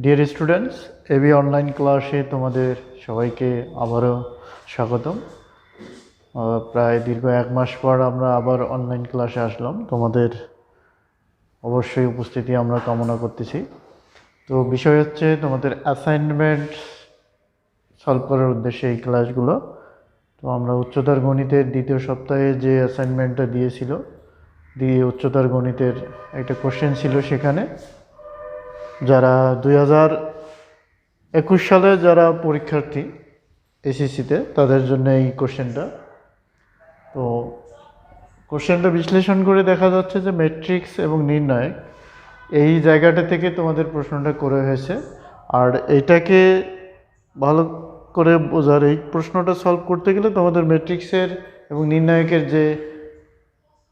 Dear students, AB online ক্লাসে তোমাদের সবাইকে আবারও স্বাগতম। প্রায় দীর্ঘ 1 মাস পর আমরা আবার অনলাইন ক্লাসে আসলাম। তোমাদের অবশ্যই উপস্থিতি আমরা কামনা করতেছি। তো বিষয় হচ্ছে তোমাদের অ্যাসাইনমেন্ট সলভ করার উদ্দেশ্যে এই ক্লাসগুলো। তো আমরা উচ্চতর গণিতের দ্বিতীয় সপ্তাহে যে অ্যাসাইনমেন্টটা দিয়েছিল, উচ্চতর গণিতের একটা কোশ্চেন ছিল সেখানে। যারা 2021 সালে যারা পরীক্ষার্থী এসএসসিতে, তাদের জন্য এই কোশ্চেনটা। তো কোশ্চেনটা বিশ্লেষণ করে দেখা যাচ্ছে যে ম্যাট্রিক্স এবং নির্ণায়ক এই জায়গাটা থেকে তোমাদের প্রশ্নটা করে হয়েছে। আর এটাকে ভালো করে বোঝার, এই প্রশ্নটা সলভ করতে গেলে তোমাদের ম্যাট্রিক্সের এবং নির্ণায়কের যে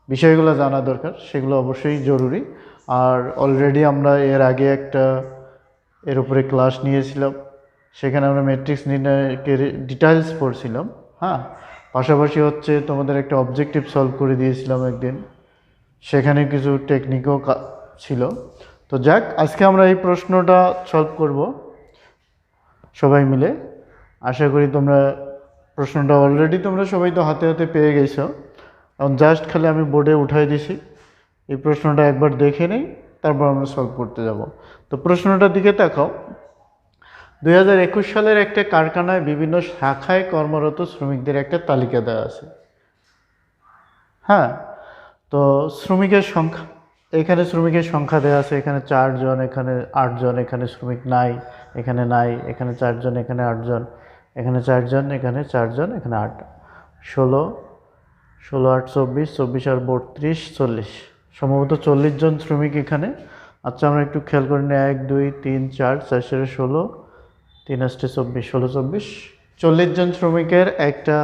বিষয়গুলো জানা দরকার সেগুলো অবশ্যই জরুরি। আর অলরেডি আমরা এর আগে একটা এর উপরে ক্লাস নিয়েছিলাম, সেখানে আমরা ম্যাট্রিক্স নির্ণায়কের ডিটেইলস পড়ছিলাম। হ্যাঁ, পাশাপাশি হচ্ছে তোমাদের একটা অবজেক্টিভ সলভ করে দিয়েছিলাম একদিন, সেখানে কিছু টেকনিকও ছিল। তো যাক, আজকে আমরা এই প্রশ্নটা সলভ করব সবাই মিলে। আশা করি তোমরা প্রশ্নটা অলরেডি তোমরা সবাই তো হাতে হাতে পেয়ে গেছো। এখন জাস্ট খালি আমি বোর্ডে উঠাই দিছি, এই প্রশ্নটা একবার দেখে নেই, তারপর আমরা সলভ করতে যাব। তো প্রশ্নটার দিকে তাকাও। 2021 সালের একটা কারখানায় বিভিন্ন শাখায় কর্মরত শ্রমিকদের একটা তালিকা দেওয়া আছে। হ্যাঁ, তো শ্রমিকের সংখ্যা, এখানে শ্রমিকের সংখ্যা দেওয়া আছে। এখানে 4 জন, এখানে 8 জন, এখানে শ্রমিক নাই, এখানে নাই, এখানে 4 জন, এখানে 8 জন, এখানে 4 জন, এখানে 4 জন, এখানে 8, 16, 16, 8, 24, 24 আর 32, 40, সম্ভবত 40 জন শ্রমিক এখানে। আচ্ছা, আমরা একটু খেয়াল করে নিই। 1, 2, 3, 4, 4, 16, 3, 8, 24, 16, 24, 40 জন শ্রমিকের একটা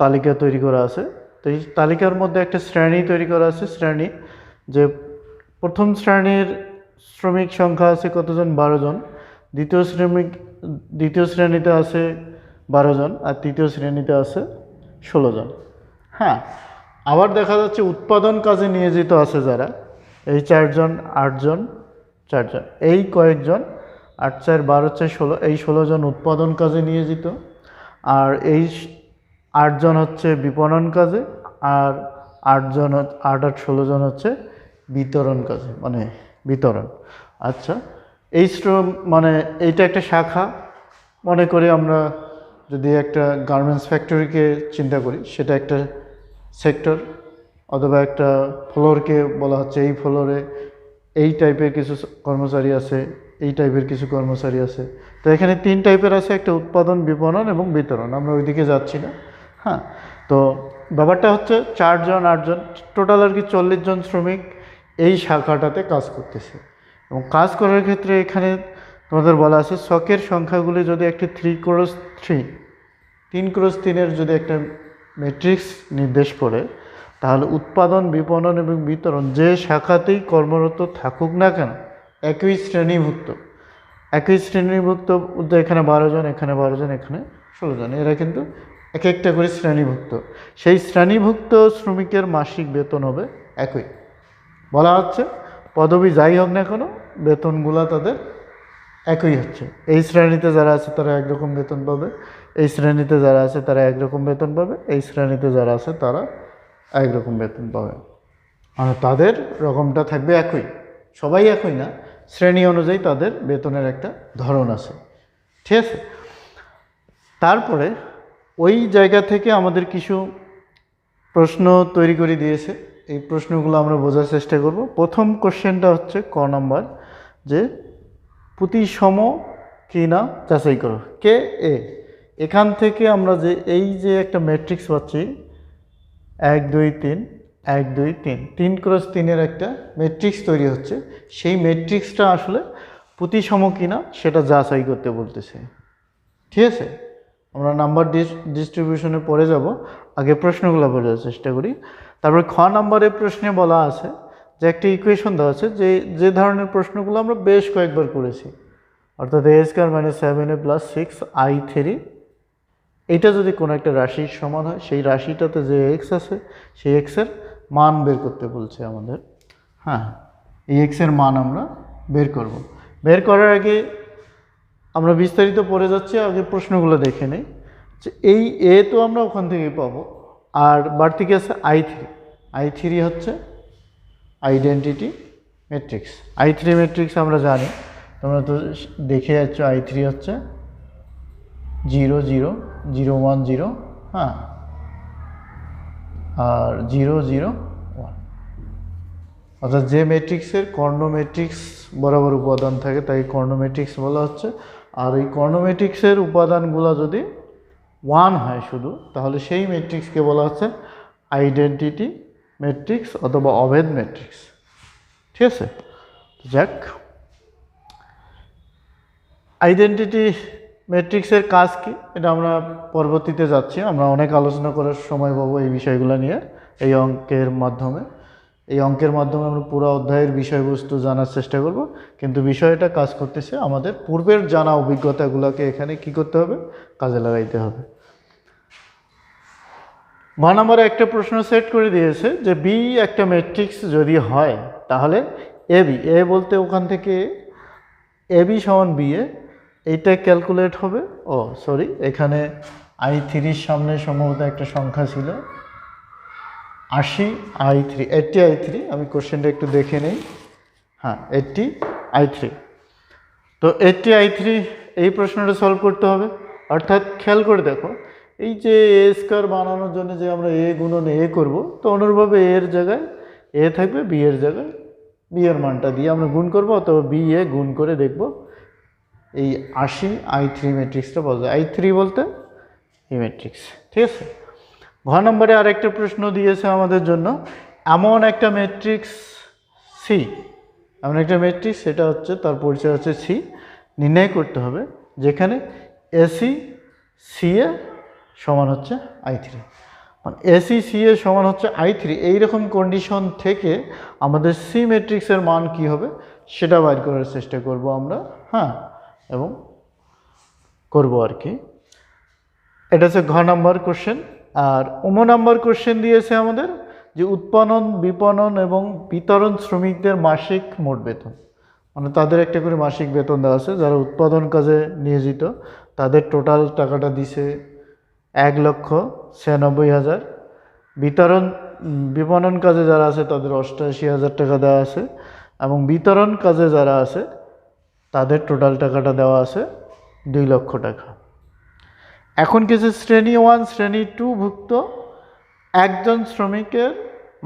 তালিকা তৈরি করা আছে। তো এই তালিকার মধ্যে একটা শ্রেণী তৈরি করা আছে। শ্রেণী, যে প্রথম শ্রেণীর শ্রমিক সংখ্যা আছে কতজন? 12 জন। দ্বিতীয় শ্রেণীতে আছে 12 জন, আর তৃতীয় শ্রেণীতে আছে 16 জন। হ্যাঁ, আবার দেখা যাচ্ছে উৎপাদন কাজে নিয়োজিত আছে যারা, এই 4 জন, 8 জন, 4 জন, এই কয়েকজন, 8, 4, 12, 4, 16, এই 16 জন উৎপাদন কাজে নিয়োজিত। আর এই 8 জন হচ্ছে বিপণন কাজে, আর 8 জন, 8 আর 16 জন হচ্ছে বিতরণ কাজে, মানে বিতরণ। আচ্ছা, এই শ্রম মানে এইটা একটা শাখা। মনে করি আমরা যদি একটা গার্মেন্টস ফ্যাক্টরিকে চিন্তা করি, সেটা একটা সেক্টর, অথবা একটা ফ্লোরকে বলা হচ্ছে এই ফ্লোরে এই টাইপের কিছু কর্মচারী আছে, এই টাইপের কিছু কর্মচারী আছে। তো এখানে 3 টাইপের আছে, একটা উৎপাদন, বিপণন এবং বিতরণ। আমরা ওইদিকে যাচ্ছি না। হ্যাঁ, তো ব্যাপারটা হচ্ছে 4 জন, 8 জন, টোটাল আর কি 40 জন শ্রমিক এই শাখাটাতে কাজ করতেছে। এবং কাজ করার ক্ষেত্রে এখানে তোমাদের বলা আছে ছকের সংখ্যাগুলি যদি একটা 3x3, 3x3-এর যদি একটা ম্যাট্রিক্স নির্দেশ করে, তাহলে উৎপাদন, বিপণন এবং বিতরণ যে শাখাতেই কর্মরত থাকুক না কেন, একই শ্রেণীভুক্ত, এখানে 12 জন, এখানে 12 জন, এখানে 16 জন, এরা কিন্তু এক একটা করে শ্রেণীভুক্ত। সেই শ্রেণীভুক্ত শ্রমিকের মাসিক বেতন হবে একই। বলা হচ্ছে পদবি যাই হোক না কেন, বেতনগুলো তাদের একই হচ্ছে। এই শ্রেণীতে যারা আছে তারা একরকম বেতন পাবে, এই শ্রেণীতে যারা আছে তারা একরকম বেতন পাবে, এই শ্রেণীতে যারা আছে তারা একরকম বেতন পাবে। মানে তাদের রকমটা থাকবে একই, সবাই একই না, শ্রেণী অনুযায়ী তাদের বেতনের একটা ধরন আছে। ঠিক আছে, তারপরে ওই জায়গা থেকে আমাদের কিছু প্রশ্ন তৈরি করে দিয়েছে। এই প্রশ্নগুলো আমরা বোঝার চেষ্টা করব। প্রথম কোশ্চেনটা হচ্ছে ক নাম্বার, যে প্রতিসম কি না যাচাই করো, কে এ। এখান থেকে আমরা যে এই যে একটা ম্যাট্রিক্স পাচ্ছি, 1, 2, 3, 1, 2, 3, 3x3-এর একটা ম্যাট্রিক্স তৈরি হচ্ছে। সেই ম্যাট্রিক্সটা আসলে প্রতিসম কিনা সেটা যাচাই করতে বলতেছে। ঠিক আছে, আমরা নাম্বার ডিস্ট্রিবিউশনে পরে যাব, আগে প্রশ্নগুলো বোঝার চেষ্টা করি। তারপরে খ নাম্বারের প্রশ্নে বলা আছে যে একটা ইকুয়েশন দেওয়া আছে, যে ধরনের প্রশ্নগুলো আমরা বেশ কয়েকবার করেছি, অর্থাৎ a² - 7a + 6i3, এইটা যদি কোনো একটা রাশির সমান হয়, সেই রাশিটাতে যে এক্স আছে সেই এক্সের মান বের করতে বলছে আমাদের। হ্যাঁ, এই এক্সের মান আমরা বের করব। বের করার আগে আমরা বিস্তারিত পড়ে যাচ্ছি, আগে প্রশ্নগুলো দেখে নেই। যে এই এ তো আমরা ওখান থেকেই পাবো, আর বাড়তি কি আছে I3। I3 হচ্ছে আইডেন্টিটি ম্যাট্রিক্স। I3 ম্যাট্রিক্স আমরা জানি, তোমরা তো দেখে যাচ্ছ। I3 হচ্ছে 0 0 0 1 0, হ্যাঁ, আর 0 0 1, অর্থাৎ যে ম্যাট্রিক্সের কর্ণ ম্যাট্রিক্স বরাবর উপাদান থাকে তাই কর্ণ ম্যাট্রিক্স বলা হচ্ছে। আর এই কর্ণ ম্যাট্রিক্সের উপাদানগুলো যদি 1 হয় শুধু, তাহলে সেই ম্যাট্রিক্সকে বলা হচ্ছে আইডেন্টিটি ম্যাট্রিক্স অথবা অভেদ ম্যাট্রিক্স। ঠিক আছে, যাক, আইডেন্টিটি ম্যাট্রিক্সের কাজ কি এটা আমরা পরবর্তীতে যাচ্ছি, আমরা অনেক আলোচনা করার সময় পাবো এই বিষয়গুলো নিয়ে এই অঙ্কের মাধ্যমে। এই অঙ্কের মাধ্যমে আমরা পুরো অধ্যায়ের বিষয়বস্তু জানার চেষ্টা করব, কিন্তু বিষয়টা কাজ করতেছে আমাদের পূর্বের জানা অভিজ্ঞতাগুলোকে এখানে কি করতে হবে, কাজে লাগাইতে হবে। গ নম্বরে একটা প্রশ্ন সেট করে দিয়েছে যে বি একটা ম্যাট্রিক্স যদি হয় তাহলে এবি, এ বলতে ওখান থেকে এবি সমান বি এ, এইটা ক্যালকুলেট হবে। ও সরি, এখানে I3 সামনে সম্ভবত একটা সংখ্যা ছিল 80 I3, 80 I3। আমি কোশ্চেনটা একটু দেখে নেই। হ্যাঁ, 80 I3। তো 80 I3 এই প্রশ্নটা সলভ করতে হবে। অর্থাৎ খেয়াল করে দেখো, এই যে এ স্কোয়ার বানানোর জন্য যে আমরা এ গুণন এ করব, তো অনুরূপভাবে এর জায়গায় এ থাকবে, বি এর জায়গায় বি এর মানটা দিয়ে আমরা গুণ করবো, অথবা বি এ গুণ করে দেখব এই 80 I3 ম্যাট্রিক্সটা পাওয়া যায়। I3 বলতে এই ম্যাট্রিক্স। ঠিক আছে, ঘ নম্বরে আরেকটা প্রশ্ন দিয়েছে আমাদের জন্য, এমন একটা ম্যাট্রিক্স সি, এমন একটা ম্যাট্রিক্স, সেটা হচ্ছে তার পরিচয় হচ্ছে সি, নির্ণয় করতে হবে যেখানে এসি সি এ সমান হচ্ছে I3। মানে এসি সি এ সমান হচ্ছে I3, এইরকম কন্ডিশন থেকে আমাদের সি ম্যাট্রিক্সের মান কি হবে সেটা বাইর করার চেষ্টা করব আমরা। হ্যাঁ, এবং করব আর কি। এটা হচ্ছে ঘ নম্বর কোশ্চেন। আর নম্বর কোশ্চেন দিয়েছে আমাদের যে উৎপাদন, বিপণন এবং বিতরণ শ্রমিকদের মাসিক মোট বেতন, মানে তাদের একটা করে মাসিক বেতন দেওয়া আছে। যারা উৎপাদন কাজে নিয়োজিত তাদের টোটাল টাকাটা দিছে 1,96,000। বিপণন কাজে যারা আছে তাদের 88,000 টাকা দেওয়া আছে, এবং বিতরণ কাজে যারা আছে তাদের টোটাল টাকাটা দেওয়া আছে 2 লক্ষ টাকা। এখন কিছু শ্রেণী 1 শ্রেণী 2 ভুক্ত একজন শ্রমিকের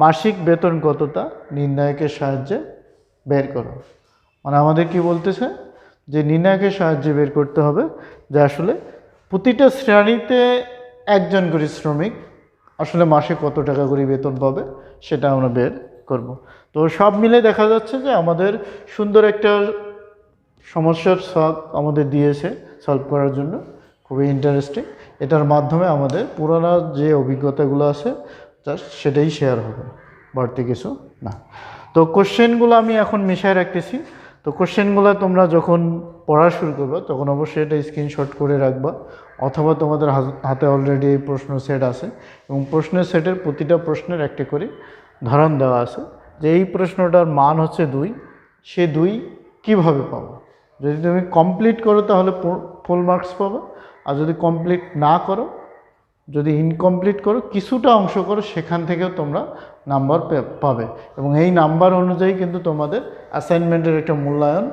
মাসিক বেতন কতটা নির্ণায়কের সাহায্যে বের করো। মানে আমাদের কি বলতেছে যে নির্ণায়কের সাহায্যে বের করতে হবে যে আসলে প্রতিটা শ্রেণীতে একজন করে শ্রমিক আসলে মাসে কত টাকা করে বেতন পাবে সেটা আমরা বের করব। তো সব মিলে দেখা যাচ্ছে যে আমাদের সুন্দর একটা সমস্যার ছক আমাদের দিয়েছে সলভ করার জন্য, খুবই ইন্টারেস্টিং। এটার মাধ্যমে আমাদের পুরানো যে অভিজ্ঞতাগুলো আছে জাস্ট সেটাই শেয়ার হবে, বাড়তি কিছু না। তো কোশ্চেনগুলো আমি এখন মিশায় রাখতেছি। তো কোশ্চেনগুলো তোমরা যখন পড়া শুরু করবে তখন অবশ্যই এটা স্ক্রিনশট করে রাখবা, অথবা তোমাদের হাতে অলরেডি এই প্রশ্ন সেট আছে, এবং প্রশ্নের সেটের প্রতিটা প্রশ্নের একটা করে ধরন দেওয়া আছে যে এই প্রশ্নটার মান হচ্ছে 2, সে 2 কীভাবে পাবো। যদি তুমি কমপ্লিট করো তাহলে ফুল মার্কস পাবে, আর যদি কমপ্লিট না করো, যদি ইনকমপ্লিট করো, কিছুটা অংশ করো, সেখান থেকেও তোমরা নাম্বার পাবে। এবং এই নাম্বার অনুযায়ী কিন্তু তোমাদের অ্যাসাইনমেন্টের একটা মূল্যায়ন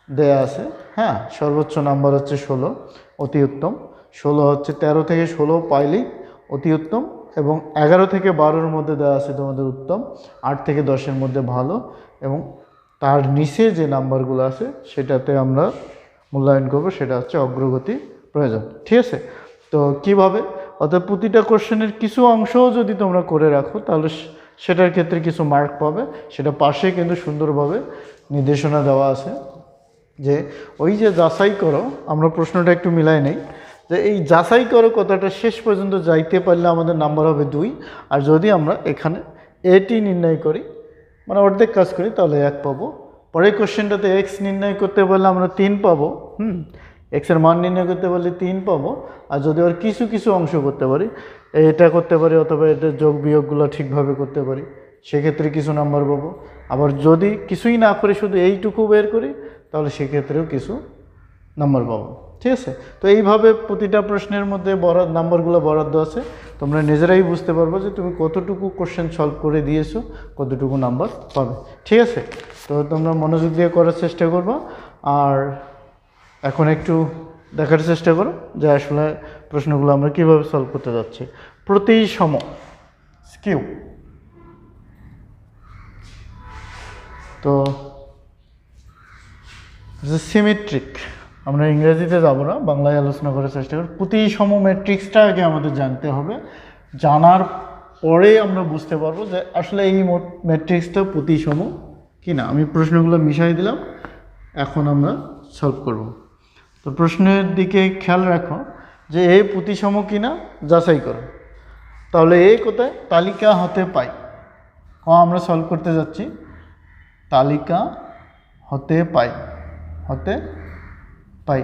দেয়া আছে। হ্যাঁ, সর্বোচ্চ নাম্বার হচ্ছে 16, অতি উত্তম। 16 হচ্ছে 13 থেকে 16 পাইলেই অতি উত্তম, এবং 11 থেকে 12-র মধ্যে দেওয়া আছে তোমাদের উত্তম, 8 থেকে 10-এর মধ্যে ভালো, এবং তার নিচে যে নাম্বারগুলো আছে সেটাতে আমরা মূল্যায়ন করব, সেটা হচ্ছে অগ্রগতি প্রয়োজন। ঠিক আছে, তো কিভাবে, অর্থাৎ প্রতিটা কোশ্চেনের কিছু অংশও যদি তোমরা করে রাখো তাহলে সেটার ক্ষেত্রে কিছু মার্ক পাবে। সেটা পাশে কিন্তু সুন্দরভাবে নির্দেশনা দেওয়া আছে যে ওই যে যাচাই করো, আমরা প্রশ্নটা একটু মিলাই নেই, যে এই যাচাই করো কথাটা শেষ পর্যন্ত যাইতে পারলে আমাদের নাম্বার হবে 2, আর যদি আমরা এখানে এটি নির্ণয় করি, মানে অর্ধেক কাজ করি, তাহলে 1 পাবো। পরের কোশ্চেনটাতে এক্স নির্ণয় করতে পারলে আমরা 3 পাবো। এক্সের মান নির্ণয় করতে পারলে 3 পাবো। আর যদি ওর কিছু কিছু অংশ করতে পারি, এটা করতে পারি, অথবা এটা যোগ বিয়োগগুলো ঠিকভাবে করতে পারি, সেক্ষেত্রে কিছু নাম্বার পাবো। আবার যদি কিছুই না করে শুধু এইটুকু বের করি তাহলে সেক্ষেত্রেও কিছু নাম্বার পাবো। ঠিক আছে, তো এইভাবে প্রতিটা প্রশ্নের মধ্যে নাম্বারগুলো বরাদ্দ আছে। তোমরা নিজেরাই বুঝতে পারবো যে তুমি কতটুকু কোশ্চেন সলভ করে দিয়েছো, কতটুকু নাম্বার পাবে। ঠিক আছে, তো তোমরা মনোযোগ দিয়ে করার চেষ্টা করবো। আর এখন একটু দেখার চেষ্টা করো যে আসলে প্রশ্নগুলো আমরা কীভাবে সলভ করতে যাচ্ছি। প্রতিসম স্কিউ, তো সিমেট্রিক, আমরা ইংরেজিতে যাব না, বাংলায় আলোচনা করার চেষ্টা করি। প্রতিসম ম্যাট্রিক্সটা আগে আমাদের জানতে হবে, জানার পরে আমরা বুঝতে পারবো যে আসলে এই ম্যাট্রিক্সটা প্রতিসম কিনা। আমি প্রশ্নগুলো মিশাই দিলাম, এখন আমরা সলভ করব। তো প্রশ্নের দিকে খেয়াল রাখো যে এ প্রতিসম কিনা যাচাই করো। তাহলে এ কোথায়? তালিকা হতে পাই। আমরা সলভ করতে যাচ্ছি তালিকা হতে পাই, হতে পাই,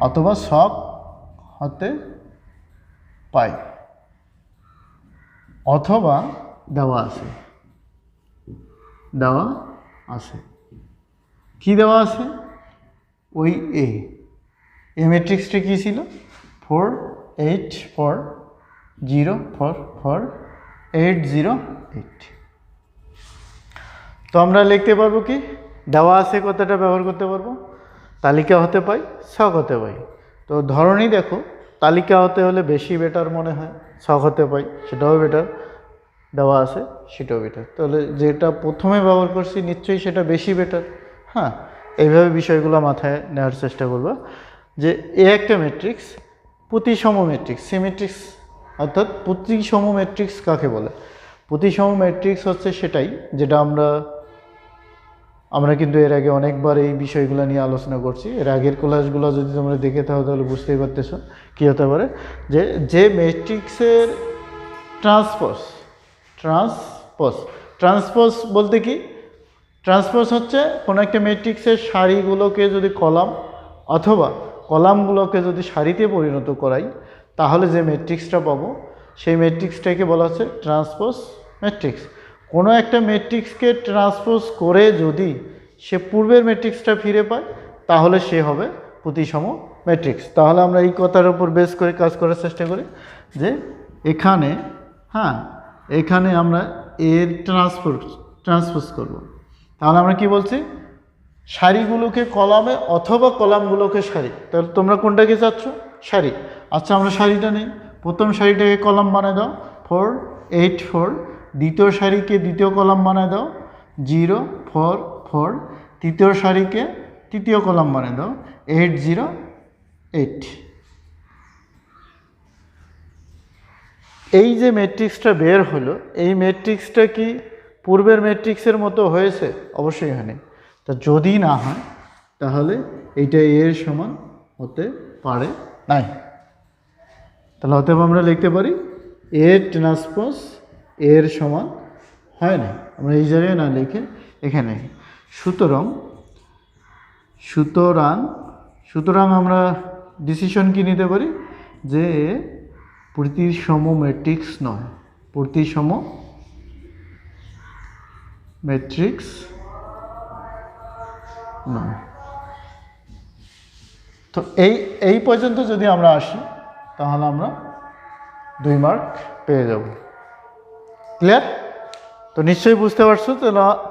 অথবা ছক হতে পাই, অথবা দেওয়া আছে, দেওয়া আছে। কি দেওয়া আছে? ওই এ ম্যাট্রিক্সটা কী ছিল? 4 8 4 0 4 4 8 0 8। তো আমরা লিখতে পারবো কি? দেওয়া আছে কথাটা ব্যবহার করতে পারবো, তালিকা হতে পাই, ছক হতে পাই। তো ধরনই দেখো, তালিকা হতে হলে বেশি বেটার মনে হয়, ছক হতে পাই সেটাও বেটার, দেওয়া আছে সেটাও বেটার। তাহলে যেটা প্রথমে ব্যবহার করছি নিশ্চয়ই সেটা বেশি বেটার। হ্যাঁ, এইভাবে বিষয়গুলো মাথায় নেওয়ার চেষ্টা করবো যে এ একটা ম্যাট্রিক্স, প্রতিসম ম্যাট্রিক্স, সিমেট্রিক্স অর্থাৎ প্রতিসম ম্যাট্রিক্স কাকে বলে? প্রতিসম ম্যাট্রিক্স হচ্ছে সেটাই যেটা আমরা কিন্তু এর আগে অনেকবার এই বিষয়গুলো নিয়ে আলোচনা করছি। এর আগের ক্লাসগুলো যদি তোমরা দেখে থাকো তাহলে বুঝতেই পারতেছো কী হতে পারে। যে ম্যাট্রিক্সের ট্রান্সপোজ বলতে কি? ট্রান্সপোজ হচ্ছে কোনো একটা ম্যাট্রিক্সের সারিগুলোকে যদি কলাম অথবা কলামগুলোকে যদি সারিতে পরিণত করাই তাহলে যে ম্যাট্রিক্সটা পাবো সেই ম্যাট্রিক্সটাকে বলা হচ্ছে ট্রান্সপোজ ম্যাট্রিক্স। কোনো একটা ম্যাট্রিক্সকে ট্রান্সপোজ করে যদি সে পূর্বের ম্যাট্রিক্সটা ফিরে পায় তাহলে সে হবে প্রতিসম ম্যাট্রিক্স। তাহলে আমরা এই কথার উপর বেস করে কাজ করার চেষ্টা করি যে এখানে আমরা এর ট্রান্সপোজ করব। তাহলে আমরা কি বলছি? সারিগুলোকে কলামে অথবা কলামগুলোকে সারি। তাহলে তোমরা কোনটাকে চাচ্ছ? সারি। আচ্ছা, আমরা সারিটা নেই। প্রথম সারিটাকে কলাম বানায় দাও 4 8 4, দ্বিতীয় সারিকে দ্বিতীয় কলাম বানায় দাও 0 4 4, তৃতীয় সারিকে তৃতীয় কলাম বানায় দাও 8 0 8। এই যে ম্যাট্রিক্সটা বের হলো, এই ম্যাট্রিক্সটা কি পূর্বের ম্যাট্রিক্সের মতো হয়েছে? অবশ্যই হয়নি। তা যদি না হয় তাহলে এইটা এর সমান হতে পারে নাই। তাহলে অতএব আমরা লিখতে পারি এ ট্রান্সপোজ এর সমান হয় না। আমরা এই জায়গায় না লিখে এখানে। সুতরাং আমরা ডিসিশন কি নিতে পারি যে প্রতিসম ম্যাট্রিক্স নয়, প্রতিসম ম্যাট্রিক্স নয়। তো এই পর্যন্ত যদি আমরা আসি তাহলে আমরা 2 মার্ক পেয়ে যাব। ক্লিয়ার? তো নিশ্চয়ই বুঝতে পারছো।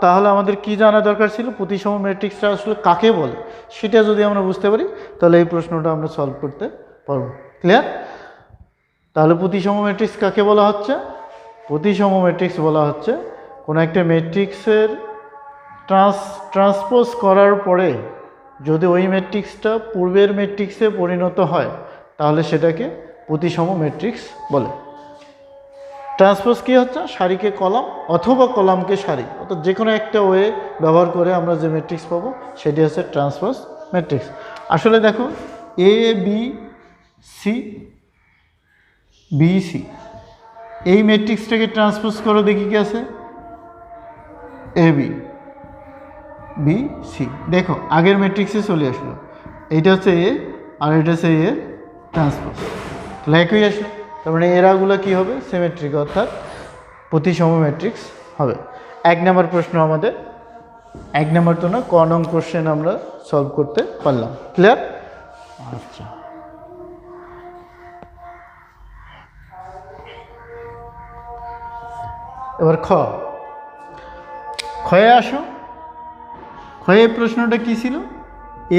তাহলে আমাদের কি জানা দরকার ছিল? প্রতিসম ম্যাট্রিক্সটা আসলে কাকে বলে সেটা যদি আমরা বুঝতে পারি তাহলে এই প্রশ্নটা আমরা সলভ করতে পারবো। ক্লিয়ার? তাহলে প্রতিসম ম্যাট্রিক্স কাকে বলা হচ্ছে? প্রতিসম ম্যাট্রিক্স বলা হচ্ছে কোনো একটা ম্যাট্রিক্সের ট্রান্সপোজ করার পরে যদি ওই ম্যাট্রিক্সটা পূর্বের ম্যাট্রিক্সে পরিণত হয় তাহলে সেটাকে প্রতিসম ম্যাট্রিক্স বলে। ট্রান্সপোজ কী হচ্ছে? সারিকে কলাম অথবা কলামকে সারি, অর্থাৎ যে কোনো একটা ওয়ে ব্যবহার করে আমরা যে ম্যাট্রিক্স পাবো সেটি হচ্ছে ট্রান্সপোজ ম্যাট্রিক্স। আসলে দেখো এ বি সি এই ম্যাট্রিক্সটাকে ট্রান্সপোজ করো, দেখি কি আছে? A B C. দেখো আগের ম্যাট্রিক্সে চলে আসলো, এইটা হচ্ছে এ আর এটা হচ্ছে এ ট্রান্সপোজ, তাহলে একই আসলো। তার মানে এরাগুলো কী হবে? সিমেট্রিক, অর্থাৎ প্রতিসম ম্যাট্রিক্স হবে। 1 নম্বর প্রশ্ন আমাদের 1 নম্বর তো না, ক নং কোশ্চেন আমরা সলভ করতে পারলাম। ক্লিয়ার? আচ্ছা, এবার খয়ে আসো। খয়ে প্রশ্নটা কি ছিল?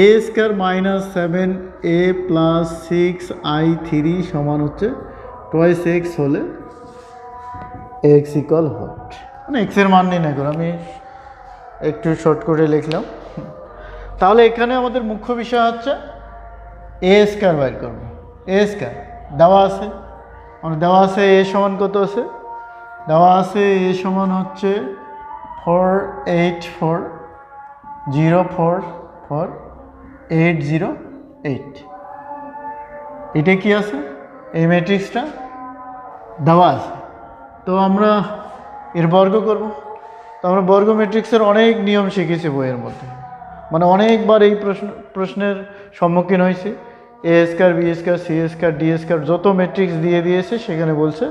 এ square minus 7a plus 6i3 সমান হচ্ছে টয়েস এক্স হলে এক্স ইকুয়াল হোয়াট? মানে এক্সের মান নির্ণয় করো। আমি একটু শর্ট করে লিখলাম। তাহলে এখানে আমাদের মুখ্য বিষয় হচ্ছে এ স্কয়ার বাইর করবো। এ স্কয়ার দেওয়া আছে, দেওয়া আছে এ সমান কত আছে? দেওয়া আছে এ সমান হচ্ছে 484,044,808। এটা কি আছে? এই ম্যাট্রিক্সটা দেওয়া আছে। তো আমরা এর বর্গ করব। তো আমরা বর্গ ম্যাট্রিক্সের অনেক নিয়ম শিখেছি বইয়ের মধ্যে, মানে অনেকবার এই প্রশ্নের সম্মুখীন হয়েছি। A square, B square, C square, D square যত ম্যাট্রিক্স দিয়ে দিয়েছে সেখানে বলছে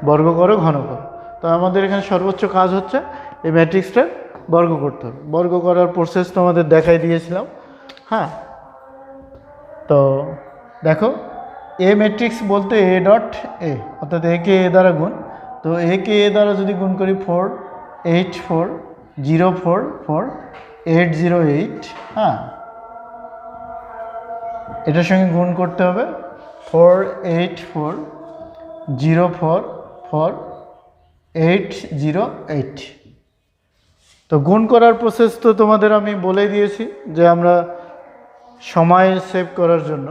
বর্গ করো, ঘন করো। তো আমাদের এখানে সর্বোচ্চ কাজ হচ্ছে এই ম্যাট্রিক্সটা বর্গ করতে হবে। বর্গ করার প্রসেস তো আমাদের দেখাই দিয়েছিলাম। হ্যাঁ, তো দেখো এ ম্যাট্রিক্স বলতে এ ডট এ, অর্থাৎ এ কে এ দ্বারা গুণ। তো এ কে এ দ্বারা যদি গুণ করি 484,044,808, হ্যাঁ, এটার সঙ্গে গুণ করতে হবে 484,044,808। তো গুণ করার প্রসেস তো তোমাদের আমি বলে দিয়েছি যে আমরা সময় সেভ করার জন্য,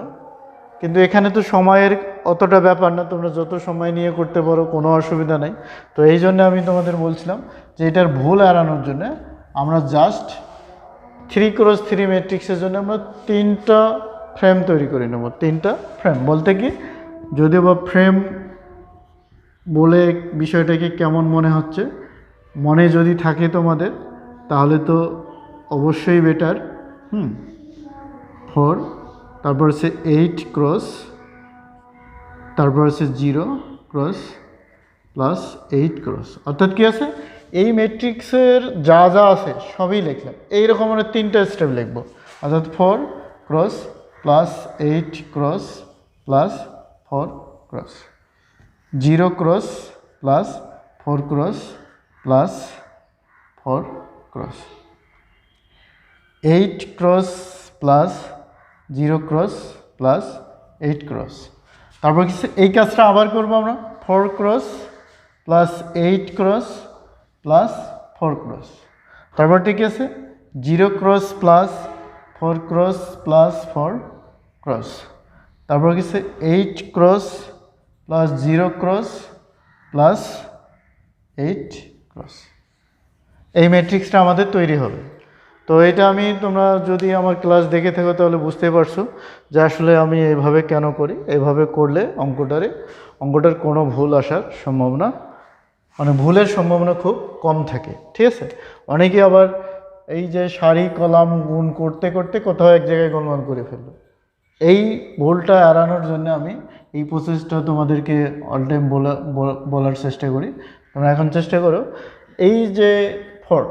কিন্তু এখানে তো সময়ের অতটা ব্যাপার না, তোমরা যত সময় নিয়ে করতে পারো, কোনো অসুবিধা নেই। তো এই জন্য আমি তোমাদের বলছিলাম যে এটার ভুল এড়ানোর জন্য আমরা জাস্ট 3x3 ম্যাট্রিক্সের জন্য আমরা 3টা ফ্রেম তৈরি করে নেব। 3টা ফ্রেম বলতে কি, যদিও বা ফ্রেম বলে বিষয়টাকে কেমন মনে হচ্ছে, মনে যদি থাকে তোমাদের তাহলে তো অবশ্যই বেটার। 4, তারপর হচ্ছে 8 ক্রস, তারপর হচ্ছে 0 ক্রস প্লাস 8 ক্রস, অর্থাৎ কি আছে এই ম্যাট্রিক্সের যা যা আছে সবই লিখলাম। এইরকম আমরা 3টা স্টেপ লিখব, অর্থাৎ 4 cross plus 8 cross plus 4 cross, 0 cross plus 4 cross plus 4 cross, 8 cross plus 0 cross plus 8 cross. তারপর কি এই কাজটা আবার করবো আমরা, 4 cross plus 8 cross plus 4 cross. তারপর ঠিক আছে 0 cross plus 4 cross plus 4 cross. তারপর কি 8 cross plus 0 cross plus 8 cross. এই ম্যাট্রিক্সটা আমাদের তৈরি হবে। তো এটা আমি, তোমরা যদি আমার ক্লাস দেখে থাকো তাহলে বুঝতে পারছো যে আসলে আমি এইভাবে কেন করি। এইভাবে করলে অঙ্কটার কোনো ভুল আসার সম্ভাবনা, মানে ভুলের সম্ভাবনা খুব কম থাকে। ঠিক আছে? অনেকে আবার এই যে সারি কলাম গুণ করতে করতে কোথাও এক জায়গায় গোলমাল করে ফেললো। এই ভুলটা এড়ানোর জন্য আমি এই প্রসেসটা তোমাদেরকে অল টাইম বলার চেষ্টা করি। তোমরা এখন চেষ্টা করো এই যে 4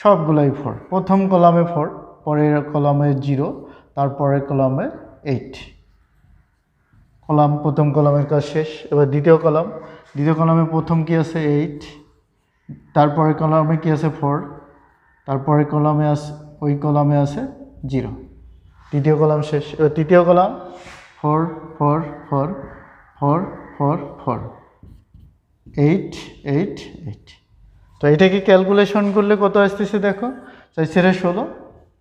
সবগুলাই 4, প্রথম কলামে 4, পরের কলামে 0, তারপরের কলামে 8। প্রথম কলামের কাজ শেষ। এবার দ্বিতীয় কলামে প্রথম কি আছে 8, তারপরের কলামে কি আছে 4, তারপরের কলামে আছে ওই কলামে আছে 0, তৃতীয় কলাম শেষ। এবার তৃতীয় কলাম 4 4 4 4 4 4 8 8 8। তো এটাকে ক্যালকুলেশন করলে কত আসতেছে দেখো, 4 4 16,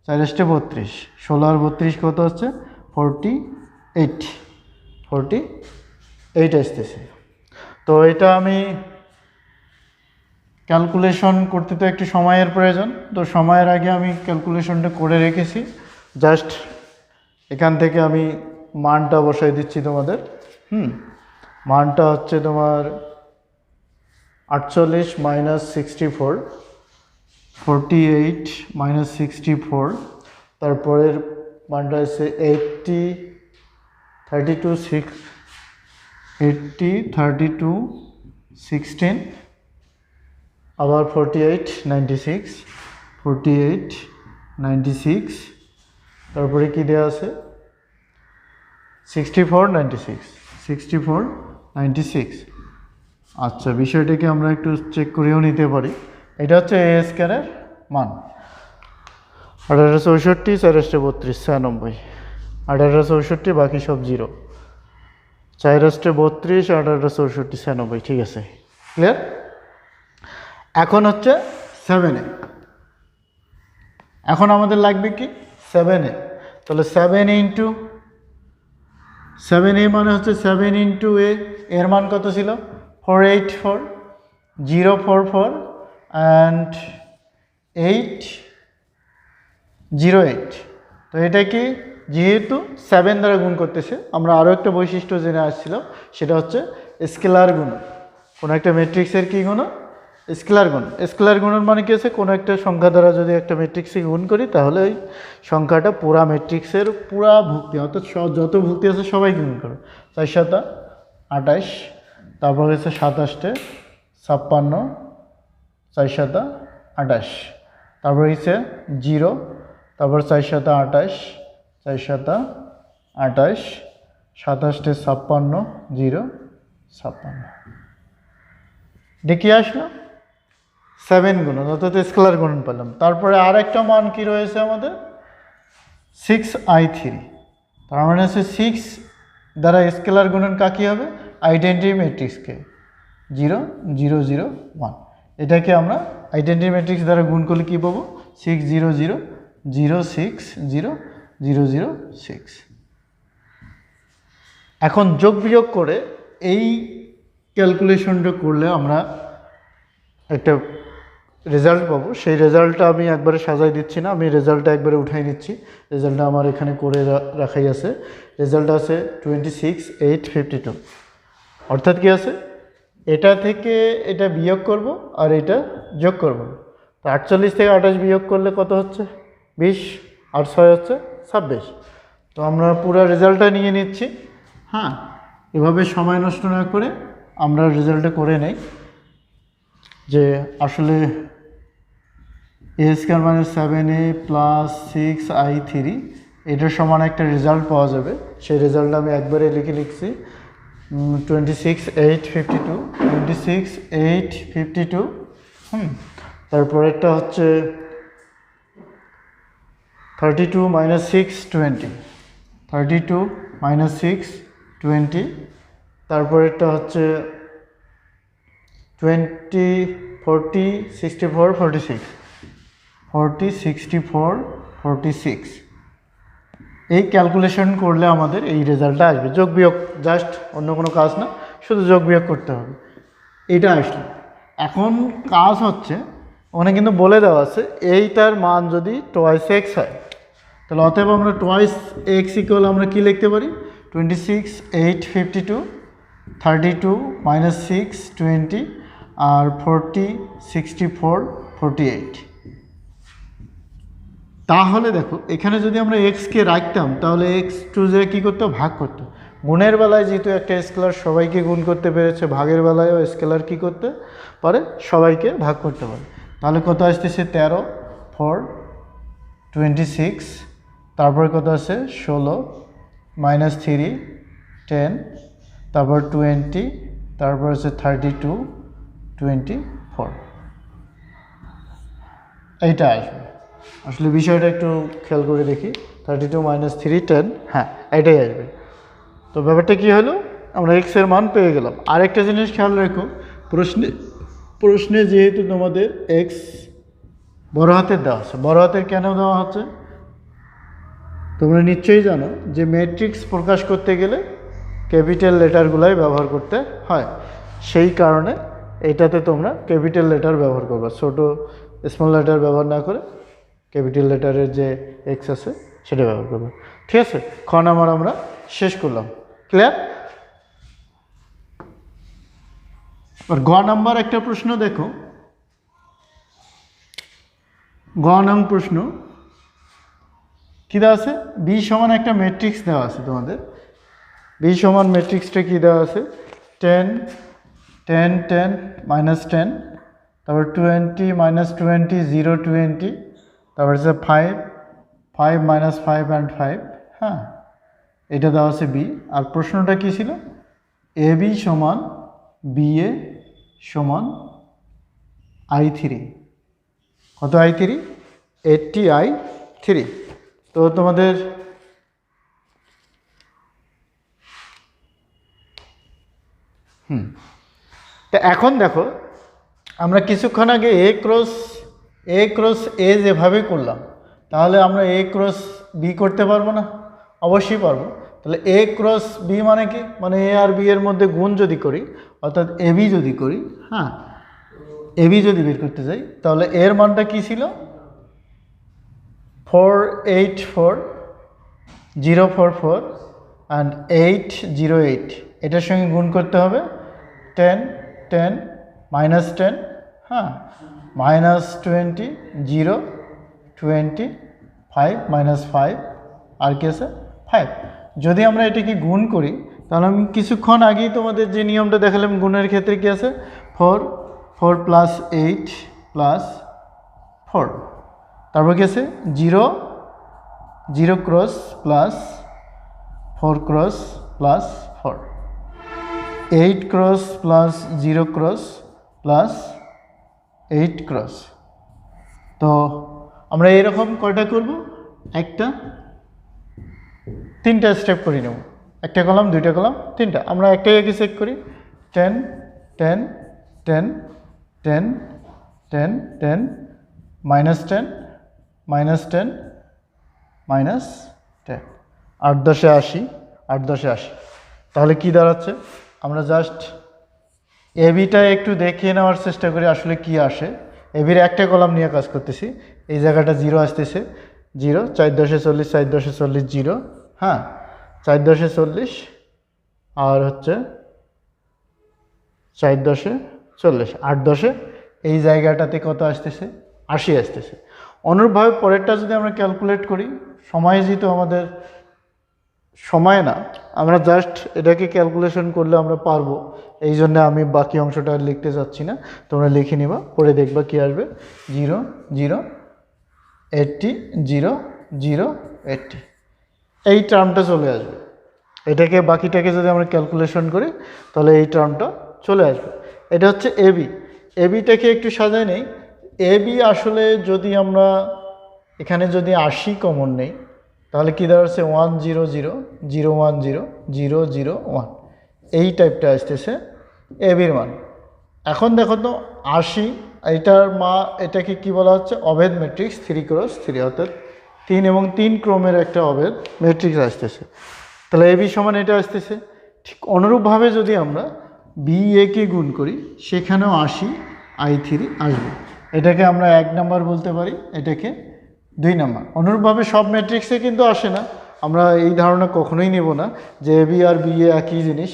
4 8 32, 16 আর 32 কত হচ্ছে 48 আসতেছে। তো এটা আমি ক্যালকুলেশন করতে তো একটু সময়ের প্রয়োজন, তো সময়ের আগে আমি ক্যালকুলেশনটা করে রেখেছি। জাস্ট এখান থেকে আমি মানটা বসাই দিচ্ছি তোমাদের। মানটা হচ্ছে তোমার 48 মাইনাস 64, 48 মাইনাস 64, তারপরের মানটা হচ্ছে 80 32 16, আবার 48 96 48 96, তারপরে কি দেওয়া আছে 64 96 64 96। আচ্ছা, বিষয়টাকে আমরা একটু চেক করেও নিতে পারি। এটা হচ্ছে এ স্কয়ারের মান 1864 4 32 96, 1864 বাকি সব 0, 4 32 1864 96, ঠিক আছে, ক্লিয়ার। এখন হচ্ছে 7A, এখন আমাদের লাগবে কি 7A, তাহলে 7 ইন্টু 7A মানে হচ্ছে 7 ইন্টু এ, এর মান কত ছিল 484 044 অ্যান্ড 808। তো এটা কি যেহেতু 7 দ্বারা গুণ করতেছে, আমরা আরও একটা বৈশিষ্ট্য জেনে আসছিল, সেটা হচ্ছে স্কেলার গুণ। কোনো একটা ম্যাট্রিক্সের কি গুণ, স্কেলার গুণ। স্কেলার গুণের মানে কি আছে, কোনো একটা সংখ্যা দ্বারা যদি একটা ম্যাট্রিক্সকে গুণ করি তাহলে ওই সংখ্যাটা পুরা ম্যাট্রিক্সের পুরা ভুক্তি, অর্থাৎ যত ভুক্তি আছে সবাইকে গুণ করো। 4 7 28, তারপর হচ্ছে 27 56, 4 7 28, তারপর হচ্ছে 0, তারপর 4 7 28, 4 7 28, 27 56 0 56, দেখি আসলো 7 গুণন, অর্থাৎ স্কেলার গুণন পেলাম। তারপরে আর একটা মান কি রয়েছে আমাদের 6i3, তার মানে হচ্ছে 6 দ্বারা স্কেলার গুণন কাকে হবে, আইডেন্টিটি ম্যাট্রিক্সকে 0 0 0 1। এটাকে আমরা আইডেন্টিটি ম্যাট্রিক্স দ্বারা গুণ করলে কী পাবো 6 0 0 0 6 0 0 0 6। এখন যোগ বিয়োগ করে এই ক্যালকুলেশনটা করলে আমরা একটা রেজাল্ট পাবো। সেই রেজাল্টটা আমি একবারে সাজাই দিচ্ছি না, আমি রেজাল্টটা একবারে উঠাই নিচ্ছি। রেজাল্টটা আমার এখানে করে রাখাই আছে। রেজাল্ট আছে 26852, অর্থাৎ কি আছে, এটা থেকে এটা বিয়োগ করব আর এটা যোগ করব। তো 48 থেকে 28 বিয়োগ করলে কত হচ্ছে 20, আর 6 হচ্ছে 26। তো আমরা পুরো রেজাল্টটা নিয়ে নিচ্ছি। হ্যাঁ, এভাবে সময় নষ্ট না করে আমরা রেজাল্টটা করে নেই যে আসলে এ স্কয়ার মানে 7a প্লাস 6i3 এটার সমান একটা রেজাল্ট পাওয়া যাবে। সেই রেজাল্টটা আমি একবারে লিখছি 26852, 26852। তারপরেরটা হচ্ছে 32 - 6 20, 32 - 6 20। তারপরেরটা হচ্ছে 20 40 64 46, 40 64 46। এই ক্যালকুলেশন করলে আমাদের এই রেজাল্টটা আসবে। যোগ বিয়োগ জাস্ট, অন্য কোনো কাজ না, শুধু যোগ বিয়োগ করতে হবে। এইটা আসলো। এখন কাজ হচ্ছে, ওখানে কিন্তু বলে দেওয়া আছে এইটার মান যদি টোয়াইস এক্স হয়, তাহলে অতএব আমরা টোয়াইস এক্স ইকুয়াল আমরা কি লিখতে পারি 26852, 32 - 6 20 আর 40 64 48। তাহলে দেখো এখানে যদি আমরা এক্সকে রাখতাম তাহলে এক্স টু যে কী করতো, ভাগ করতো। গুণের বেলায় যেহেতু একটা স্কেলার সবাইকে গুণ করতে পেরেছে, ভাগের বেলায়ও স্কেলার কী করতে পারে, সবাইকে ভাগ করতে পারে। তাহলে কত আসতেছে 13 4 26, তারপর কত আছে 16 -3 10, তারপর 20, তারপর আছে 32 24। এইটা আসবে। আসলে বিষয়টা একটু খেয়াল করে দেখি, 32 - 3 10, হ্যাঁ এটাই আসবে। তো ব্যাপারটা কী হলো, আমরা এক্সের মান পেয়ে গেলাম। আরেকটা জিনিস খেয়াল রেখো, প্রশ্নে যেহেতু তোমাদের এক্স বড় হাতের দেওয়া আছে, বড় হাতের কেন দেওয়া হচ্ছে তোমরা নিশ্চয়ই জানো যে ম্যাট্রিক্স প্রকাশ করতে গেলে ক্যাপিটাল লেটারগুলাই ব্যবহার করতে হয়। সেই কারণে এইটাতে তোমরা ক্যাপিটাল লেটার ব্যবহার করবে, ছোট স্মল লেটার ব্যবহার না করে ক্যাপিটাল লেটারের যে এক্স আছে সেটা ব্যবহার করবে। ঠিক আছে, খ নাম্বার আমরা শেষ করলাম। ক্লিয়ার? আর গ নাম্বার একটা প্রশ্ন দেখো, গ নং প্রশ্ন কী দেওয়া আছে, বি সমান একটা ম্যাট্রিক্স দেওয়া আছে তোমাদের। বি সমান ম্যাট্রিক্সটা কী দেওয়া আছে 10 10 10 -10, তারপর 20 মাইনাস 20 0 20, তারপর হচ্ছে 5 মাইনাস 5 অ্যান্ড 5, হ্যাঁ এটা দেওয়া আছে বি। আর প্রশ্নটা কী ছিল? এ বি সমান বি এ সমান I3, কত I3? 80 I3। তো তোমাদের তা এখন দেখো, আমরা কিছুক্ষণ আগে এ ক্রস এ যেভাবে করলাম, তাহলে আমরা এ ক্রস বি করতে পারবো না? অবশ্যই পারবো। তাহলে এ ক্রস বি মানে কি? মানে এ আর বি এর মধ্যে গুণ যদি করি, অর্থাৎ এ বি যদি করি, হ্যাঁ এ বি যদি বের করতে যাই, তাহলে এর মানটা কি ছিল? 484044 অ্যান্ড 808, এটার সঙ্গে গুণ করতে হবে 10 10 মাইনাস 10, হ্যাঁ মাইনাস 20 0 20 5 মাইনাস 5 আর কি আছে 5। যদি আমরা এটাকে গুণ করি, তাহলে আমি কিছুক্ষণ আগেই তোমাদের যে নিয়মটা দেখালাম গুণের ক্ষেত্রে কি আছে, 4 প্লাস 8 প্লাস 4, তারপর কি আছে 0 cross plus 4 cross plus 4, 8 cross plus 0 cross plus 8 cross. তো আমরা এরকম কয়টা করব? তিনটা স্টেপ করে নেব। একটা কলাম, দুইটা কলাম, তিনটা। আমরা একটাই আগে চেক করি। 10 10 10 10 10 10 মাইনাস 10 মাইনাস 10 মাইনাস 10, 8 10 80, 8 10 80। তাহলে কি দাঁড়াচ্ছে? আমরা জাস্ট এবিটা একটু দেখিয়ে নেওয়ার চেষ্টা করি আসলে কি আসে। এবির একটা কলাম নিয়ে কাজ করতেছি। এই জায়গাটা 0 আসতেছে, 0 4 10 40 4 10 40 0, হ্যাঁ 4 10 40 আর হচ্ছে 4 10 40, 8 10 এই জায়গাটাতে কত আসতেছে? 80 আসতেছে। অনুরূপভাবে পরেরটা যদি আমরা ক্যালকুলেট করি, সময় যেহেতু আমাদের সময় না, আমরা জাস্ট এটাকে ক্যালকুলেশন করলে আমরা পারবো, এই জন্য আমি বাকি অংশটা লিখতে চাচ্ছি না, তোমরা লিখে নিবা, পরে দেখবা কি আসবে। 0 0 80 0 0 80, এই টার্মটা চলে আসবে। এটাকে বাকিটাকে যদি আমরা ক্যালকুলেশন করি, তাহলে এই টার্মটা চলে আসবে। এটা হচ্ছে এবি। এবিটাকে একটু সাজায় নেই। এবি আসলে যদি আমরা এখানে যদি 80 কমন নেই, তাহলে কী দাঁড়াচ্ছে? 1 0 0 0 1 0 0 0 1, এই টাইপটা আসতেছে এবির মান। এখন দেখো তো 80, এটাকে কি বলা হচ্ছে? অভেদ ম্যাট্রিক্স 3 ক্রস 3, অর্থাৎ 3 এবং 3 ক্রমের একটা অভেদ ম্যাট্রিক্স আসতেছে। তাহলে এবি সমান এটা আসতেছে। ঠিক অনুরূপভাবে যদি আমরা বি একে গুণ করি, সেখানেও 80 I3 আসবে। এটাকে আমরা 1 নাম্বার বলতে পারি, এটাকে 2 নাম্বার। অনুরূপভাবে সব ম্যাট্রিক্সে কিন্তু আসে না, আমরা এই ধারণা কখনোই নেব না যে এবি আর বি এ একই জিনিস,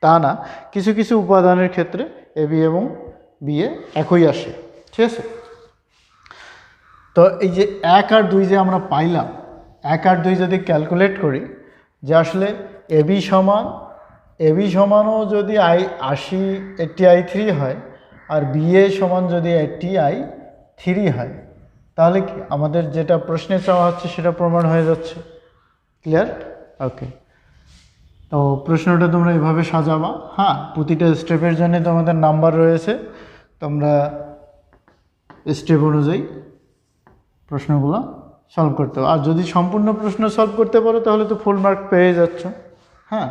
তা না। কিছু কিছু উপাদানের ক্ষেত্রে এবি এবং বি এ একই আসে, ঠিক আছে? তো এই যে 1 আর 2 যে আমরা পাইলাম, 1 আর 2 যদি ক্যালকুলেট করি, যে আসলে এবি সমানও যদি 80 I3 হয়, আর বি এ সমান যদি 80 I3 হয়, তাহলে কি আমাদের যেটা প্রশ্নে চাওয়া হচ্ছে সেটা প্রমাণ হয়ে যাচ্ছে। ক্লিয়ার? ওকে। তো প্রশ্নটা তোমরা এভাবে সাজাবা, হ্যাঁ প্রতিটা স্টেপের জন্য তোমাদের নাম্বার রয়েছে, তোমরা স্টেপ অনুযায়ী প্রশ্নগুলো সলভ করতে পারো। আর যদি সম্পূর্ণ প্রশ্ন সলভ করতে পারো, তাহলে তো ফুল মার্ক পেয়ে যাচ্ছ, হ্যাঁ।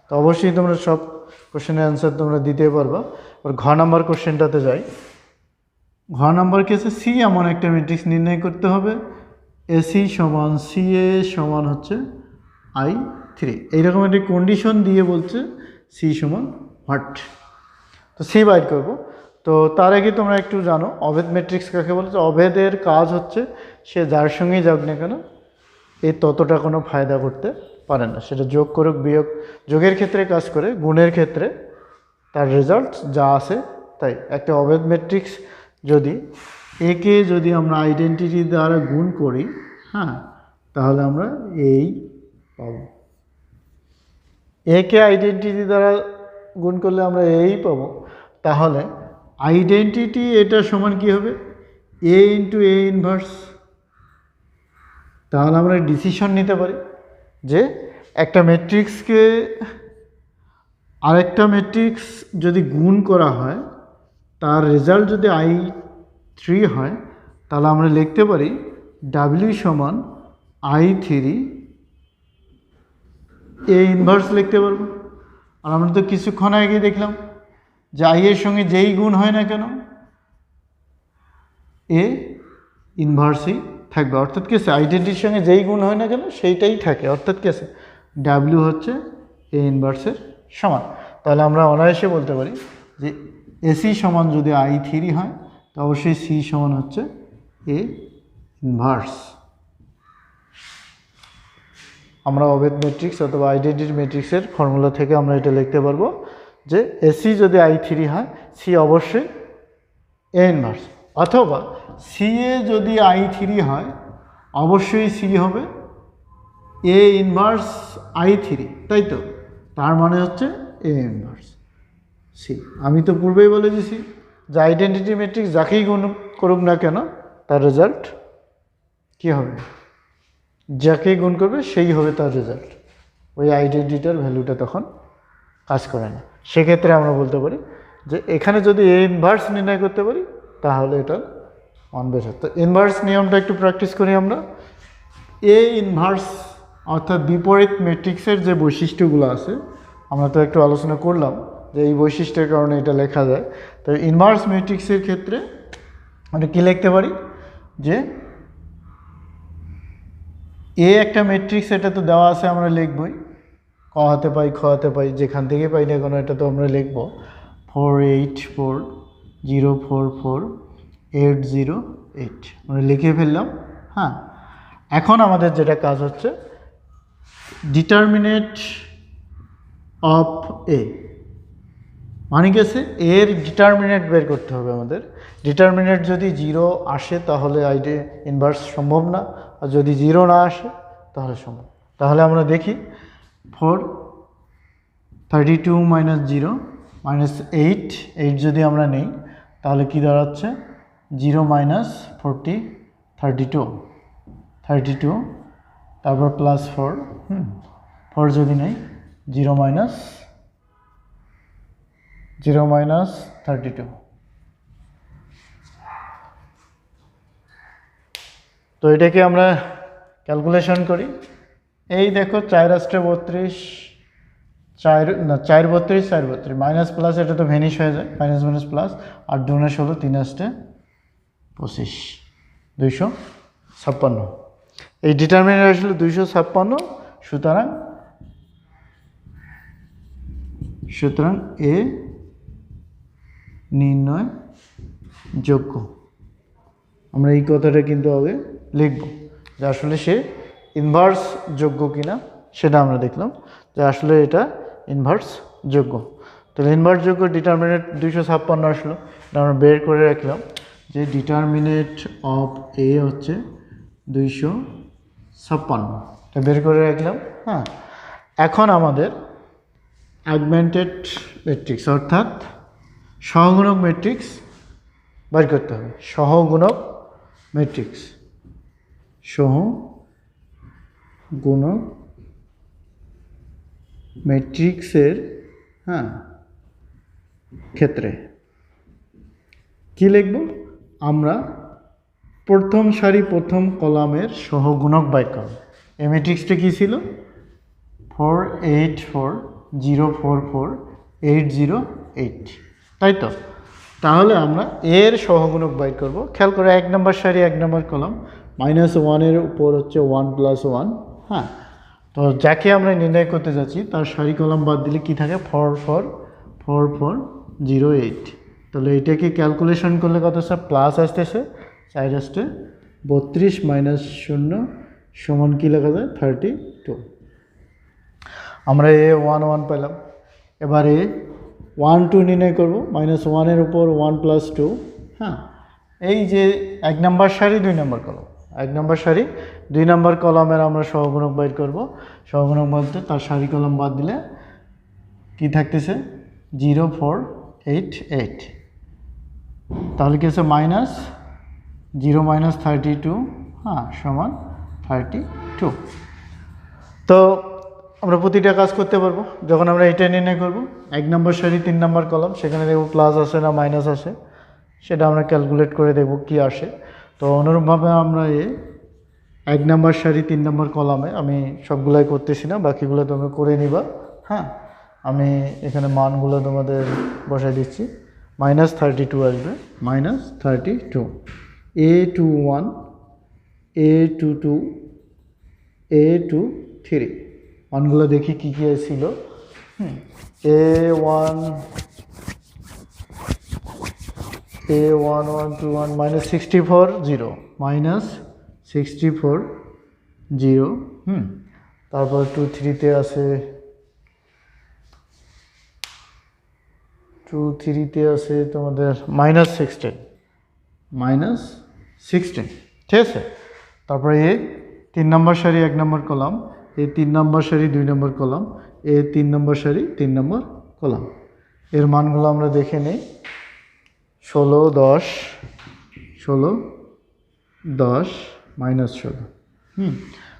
তো অবশ্যই তোমরা সব কোশ্চেনের অ্যান্সার তোমরা দিতে পারবা। আর ঘ নাম্বার কোশ্চেনটাতে যাই। ঘ নাম্বার কেসে সি এমন একটা ম্যাট্রিক্স নির্ণয় করতে হবে, এসি সমান সি এ সমান হচ্ছে I3, এইরকম একটি কন্ডিশন দিয়ে বলছে সি সমান হোয়াট। তো সি বাইর করবো। তো তার আগে তোমরা একটু জানো অভেদ ম্যাট্রিক্স কাকে বলছে। অভেদের কাজ হচ্ছে সে যার সঙ্গেই যাক না কেন, এই ততটা কোনো ফায়দা করতে পারে না। সেটা যোগ করুক বিয়োগ, যোগের ক্ষেত্রে কাজ করে, গুণের ক্ষেত্রে তার রেজাল্ট যা আসে তাই। একটা অভেদ ম্যাট্রিক্স যদি একে যদি আমরা আইডেন্টিটি দ্বারা গুণ করি, হ্যাঁ তাহলে আমরা এই পাবো। একে আইডেন্টিটি দ্বারা গুণ করলে আমরা এই পাবো। তাহলে আইডেন্টিটি এটা সমান কি হবে, এ ইন্টু এ ইনভার্স। তাহলে আমরা ডিসিশন নিতে পারি যে একটা ম্যাট্রিক্সকে আরেকটা ম্যাট্রিক্স যদি গুণ করা হয়, তার রেজাল্ট যদি I3 হয়, তাহলে আমরা লিখতে পারি ডাব্লিউ সমান I3 এ ইনভার্স লিখতে পারবো। আর আমরা তো কিছুক্ষণ আগে দেখলাম যে আই এর সঙ্গে যেই গুণ হয় না কেন এ ইনভার্সই থাকবে, অর্থাৎ কি আছে, আইডেন্টিটির সঙ্গে যেই গুণ হয় না কেন সেইটাই থাকে, অর্থাৎ কি আছে, ডাব্লিউ হচ্ছে এ ইনভার্সের সমান। তাহলে আমরা অনায়াসে বলতে পারি যে এসি সমান যদি I3 হয়, তো অবশ্যই সি সমান হচ্ছে এ ইনভার্স। আমরা অভেদ ম্যাট্রিক্স অথবা আইডেন্টিটি ম্যাট্রিক্সের ফর্মুলা থেকে আমরা এটা লিখতে পারবো যে এসি যদি I3 হয়, সি অবশ্যই এ ইনভার্স, অথবা সি এ যদি I3 হয়, অবশ্যই সি হবে এ ইনভার্স I3, তাই তো? তার মানে হচ্ছে এ ইনভার্স সি। আমি তো পূর্বেই বলে দিছি যে আইডেন্টিটি ম্যাট্রিক্স যাকেই গুণ করুক না কেন, তার রেজাল্ট কী হবে, যাকে গুণ করবে সেই হবে তার রেজাল্ট, ওই আইডেন্টিটার ভ্যালুটা তখন কাজ করে না। সেক্ষেত্রে আমরা বলতে পারি যে এখানে যদি এ ইনভার্স নির্ণয় করতে পারি, তাহলে এটা ওয়ান বেটার। তো ইনভার্স নিয়মটা একটু প্র্যাকটিস করি আমরা। এ ইনভার্স অর্থাৎ বিপরীত ম্যাট্রিক্সের যে বৈশিষ্ট্যগুলো আছে, আমরা তো একটু আলোচনা করলাম যে এই বৈশিষ্ট্যের কারণে এটা লেখা যায়। তো ইনভার্স ম্যাট্রিক্সের ক্ষেত্রে আমরা কী লিখতে পারি যে এ একটা ম্যাট্রিক্স, এটা তো দেওয়া আছে, আমরা লিখবই, ক হাতে পাই খ হাতে পাই, যেখান থেকে পাই না কোনো, এটা তো আমরা লিখবো 4 8 4 0 4 4 8 0 8, আমরা লিখে ফেললাম। হ্যাঁ, এখন আমাদের যেটা কাজ হচ্ছে ডিটারমিনেট অফ এ, মানে গেছে এর ডিটারমিনেট বের করতে হবে আমাদের। ডিটারমিনেট যদি 0 আসে তাহলে ইনভার্স সম্ভব না, আর যদি 0 না আসে তাহলে সম্ভব। তাহলে আমরা দেখি 4 32 মাইনাস 0 মাইনাস 8 যদি আমরা নেই, তাহলে কি দাঁড়াচ্ছে 0 মাইনাস 40 32, তারপর প্লাস 4, 4 যদি নেই 0 মাইনাস 32। তো এটাকে আমরা ক্যালকুলেশন করি। এই দেখো 4 আষ্টে 32, 4 32 4 32, মাইনাস প্লাস এটা তো ভ্যানিশ হয়ে যায়, মাইনাস মাইনাস প্লাস, আর 2 × 16 3 আষ্টে 25, 256। এই ডিটারমিনেন্ট আসলে 256। সুতরাং এ নির্ণয় যোগ্য। আমরা এই কথাটা কিন্তু আগে লিখব যে আসলে সে ইনভার্স যোগ্য কিনা, সেটা আমরা দেখলাম যে আসলে এটা ইনভার্স যোগ্য। তাহলে ইনভার্স যোগ্য ডিটারমিনেট 256 আসলো, এটা আমরা বের করে রাখলাম যে ডিটারমিনেট অফ এ হচ্ছে 256, এটা বের করে রাখলাম। হ্যাঁ, এখন আমাদের অ্যাগমেন্টেড ম্যাট্রিক্স অর্থাৎ সহগুণক ম্যাট্রিক্স বের করতে হবে। সহগুণক ম্যাট্রিক্সের ক্ষেত্রে কি লিখব আমরা, প্রথম সারি প্রথম কলামের সহগুণক বাই করব। এই ম্যাট্রিক্সটা কী ছিল, 4 8 4 0 4 4 8 0 8, তাই তো? তাহলে আমরা এর সহগুণক বাইর করব। খেয়াল করে 1 নম্বর সারি 1 নম্বর কলাম, -1 এর উপর হচ্ছে 1 + 1। হ্যাঁ, তো যাকে আমরা নির্ণয় করতে যাচ্ছি তার সারি কলাম বাদ দিলে কি থাকে, 4 4 4 4 0 8। তাহলে এটাকে ক্যালকুলেশন করলে কত স্যার, প্লাস আসতেছে 4 আষ্টে 32 মাইনাস 0 সমান কি লেখা যায় 32। আমরা এ 1 1 পেলাম। এবারে 1 2 নির্ণয় করব, -1 এর উপর 1 + 2। হ্যাঁ, এই যে 1 নম্বর সারি 2 নম্বর কলাম, 1 নম্বর সারি 2 নম্বর কলামের আমরা সহগুণক বের করব। সহগুণক বলতে তার সারি কলাম বাদ দিলে কি থাকতেছে 0 4 8 8। তাহলে কি আছে -0 - 32 হ্যাঁ সমান 32। তো আমরা প্রতিটা কাজ করতে পারবো যখন আমরা এটা নির্ণয় করব। 1 নম্বর সারি 3 নম্বর কলাম, সেখানে দেখব প্লাস আসে না মাইনাস আসে, সেটা আমরা ক্যালকুলেট করে দেখব কি আসে। তো অনুরূপভাবে আমরা 1 নম্বর সারি 3 নম্বর কলামে, আমি সবগুলাই করতেছি না, বাকিগুলো তোমরা করে নিবা। হ্যাঁ, আমি এখানে মানগুলো তোমাদের বসাই দিচ্ছি। -32 আসবে, -32, A21, A22, A23 মানগুলো দেখি কী কী ছিল। A1, A1121 -64 0, -64 0। তারপর 23-তে আছে, 23-তে আছে তোমাদের -16, -16, ঠিক আছে। তারপরে এ 3 নম্বর সারি 1 নম্বর কলাম, এ 3 নম্বর সারি 2 নম্বর কলাম, এ 3 নম্বর সারি 3 নম্বর কলাম। এর মানগুলো আমরা দেখে নেই। 16 10, 16 10 -16।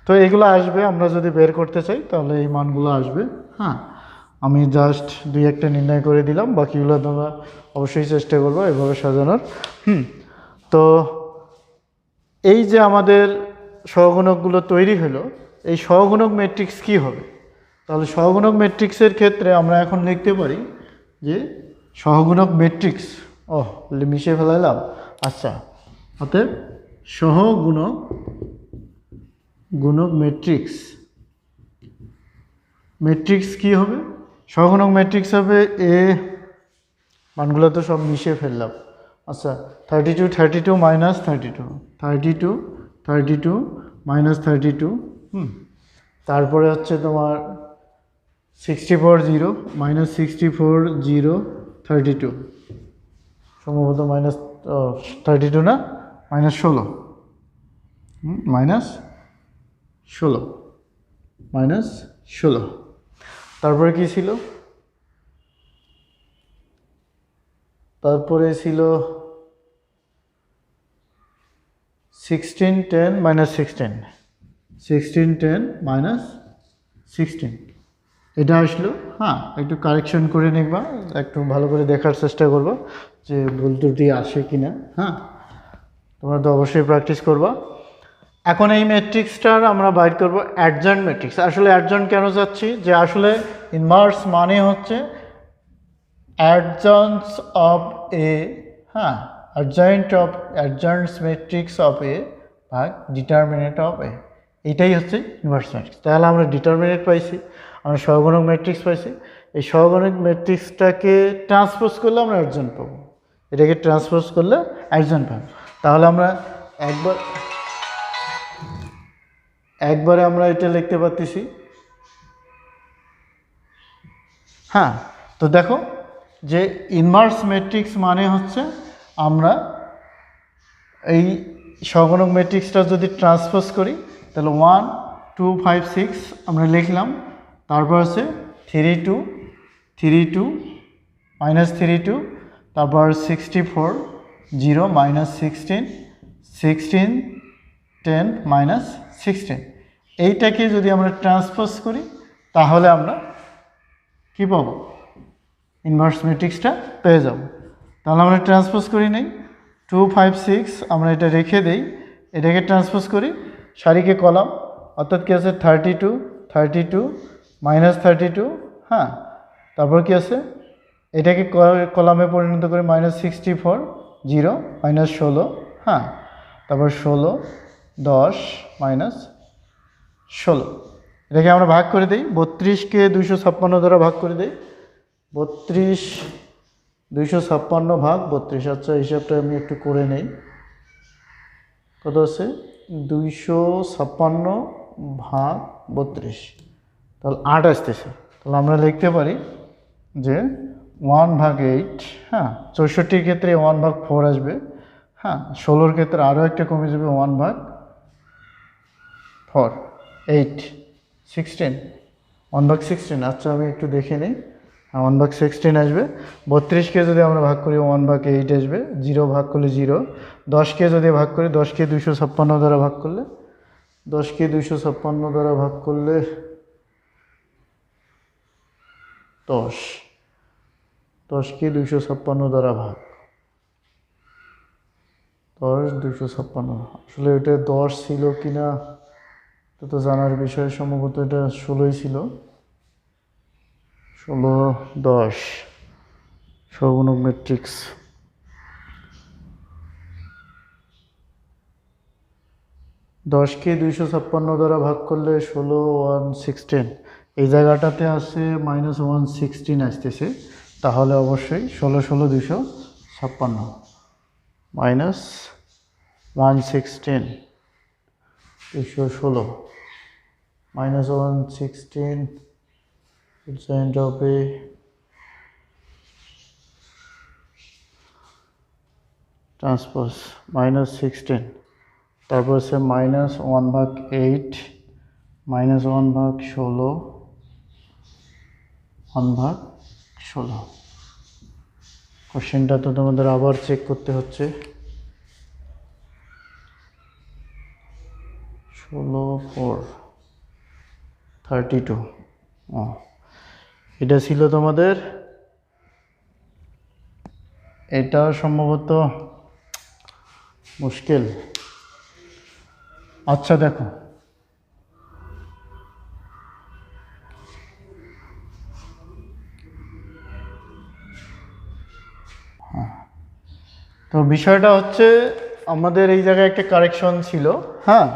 তো এগুলো আসবে, আমরা যদি বের করতে চাই তাহলে এই মানগুলো আসবে। হ্যাঁ, আমি জাস্ট 2-1টা নির্ণয় করে দিলাম, বাকিগুলো তোমরা অবশ্যই চেষ্টা করবো এভাবে সাজানোর। তো এই যে আমাদের সহগুণকগুলো তৈরি হলো, এই সহগুণক ম্যাট্রিক্স কি হবে? তাহলে সহগুণক ম্যাট্রিক্সের ক্ষেত্রে আমরা এখন লিখতে পারি যে সহগুণক ম্যাট্রিক্স, মিশিয়ে ফেলাইলাম। আচ্ছা, অতএব গুণক ম্যাট্রিক্স কি হবে? সহগুণক ম্যাট্রিক্স হবে মানগুলো তো সব মিশিয়ে ফেললাম। আচ্ছা, 32 32 -32, 32 32 -32। তারপরে হচ্ছে তোমার 64 0, -64 0 32, সম্ভবত -32 না, -16, -16। তারপরে কি ছিল? তারপরে ছিল 16 10 -16, 16 10 -16, এটা আসলো। হ্যাঁ, একটু কারেকশন করে নিবা, একটু ভালো করে দেখার চেষ্টা করবা যে ভুল ত্রুটি আসে কিনা। হ্যাঁ, তোমরা তো অবশ্যই প্র্যাকটিস করবা। এখন এই ম্যাট্রিক্সটার আমরা বাইর করব অ্যাডজয়েন্ট ম্যাট্রিক্স। আসলে অ্যাডজয়েন্ট কেন যাচ্ছি, যে আসলে ইনভার্স মানে হচ্ছে adjoints of a, adjoints matrix of a ভাগ ডিটারমিনেন্ট অফ এ, এটাই হচ্ছে ইনভার্স ম্যাট্রিক্স। তাহলে আমরা ডিটারমিনেন্ট পাইছি, আমরা সহগুণক ম্যাট্রিক্স পাইছি। এই সহগুণক ম্যাট্রিক্সটাকে ট্রান্সপোজ করলে আমরা অ্যাডজয়েন্ট পাবো, এটাকে ট্রান্সপোজ করলে অ্যাডজয়েন্ট পাবো। তাহলে আমরা একবারে আমরা এটা লিখতে পারতেছি। হ্যাঁ, তো দেখো যে ইনভার্স ম্যাট্রিক্স মানে হচ্ছে আমরা এই সহগুণক ম্যাট্রিক্সটা যদি ট্রান্সপোজ করি তাহলে 1 2 5 6 আমরা লিখলাম। তারপর আছে 3 2 3 2 -3 2, তারপর 64 0 -16 16 10 -16। এইটাকে যদি আমরা ট্রান্সপোজ করি তাহলে আমরা কি পাবো? ইনভার্স ম্যাট্রিক্সটা পেয়ে যাব। তাহলে আমরা ট্রান্সপোজ করি নেই, 2 5 6 আমরা এটা রেখে দেই, এটাকে ট্রান্সপোজ করি সারিকে কলাম, অর্থাৎ কি আছে 32 32 -32। হ্যাঁ, তারপর কি আছে, এটাকে কলামে পরিণত করে -64 0 -16। হ্যাঁ, তারপর 16 10 -16। এটাকে আমরা ভাগ করে দিই, 32কে 256 দ্বারা ভাগ করে দিই, 32 256 ভাগ 32। আচ্ছা, হিসাবটা আমি একটু করে নেই, কত আছে 256 ভাগ 32, তাহলে 8 আসতেছে। তাহলে আমরা লিখতে পারি যে 1/8। হ্যাঁ, 64-র ক্ষেত্রে 1/4 আসবে। হ্যাঁ, 16-র ক্ষেত্রে আরও একটা কমে যাবে 1/4, 8 16 1/16। আচ্ছা, আমি একটু দেখে নিই। 1/16 আসবে। 32কে যদি আমরা ভাগ করি 1/8 আসবে, 0 ভাগ করলে 0। 10কে যদি ভাগ করি, 10কে 256 দ্বারা ভাগ করলে 10কে 256 দ্বারা ভাগ করলে 10, 10কে 256 দ্বারা ভাগ 10 256। আসলে এটা 10 ছিল কিনা এটা তো জানার বিষয়, সম্ভবত এটা 16ই ছিল। 16 10 সহগুণক ম্যাট্রিক্স। 10কে 256 দ্বারা ভাগ করলে 16 116, এই জায়গাটাতে আছে -116 আসতেছে, তাহলে অবশ্যই 16 16 256 -116 216 -116 it's entropy transpose -16, তারপর আছে -1/8 -1/16 1/16। কোশ্চেনটা তো তোমাদের আবার চেক করতে হচ্ছে। 16 4 32। এটা ছিল তোমাদের, এটা সম্ভবত মুশকিল। আচ্ছা দেখো, তো বিষয়টা হচ্ছে আমাদের এই জায়গায় একটা কারেকশন ছিল। হ্যাঁ,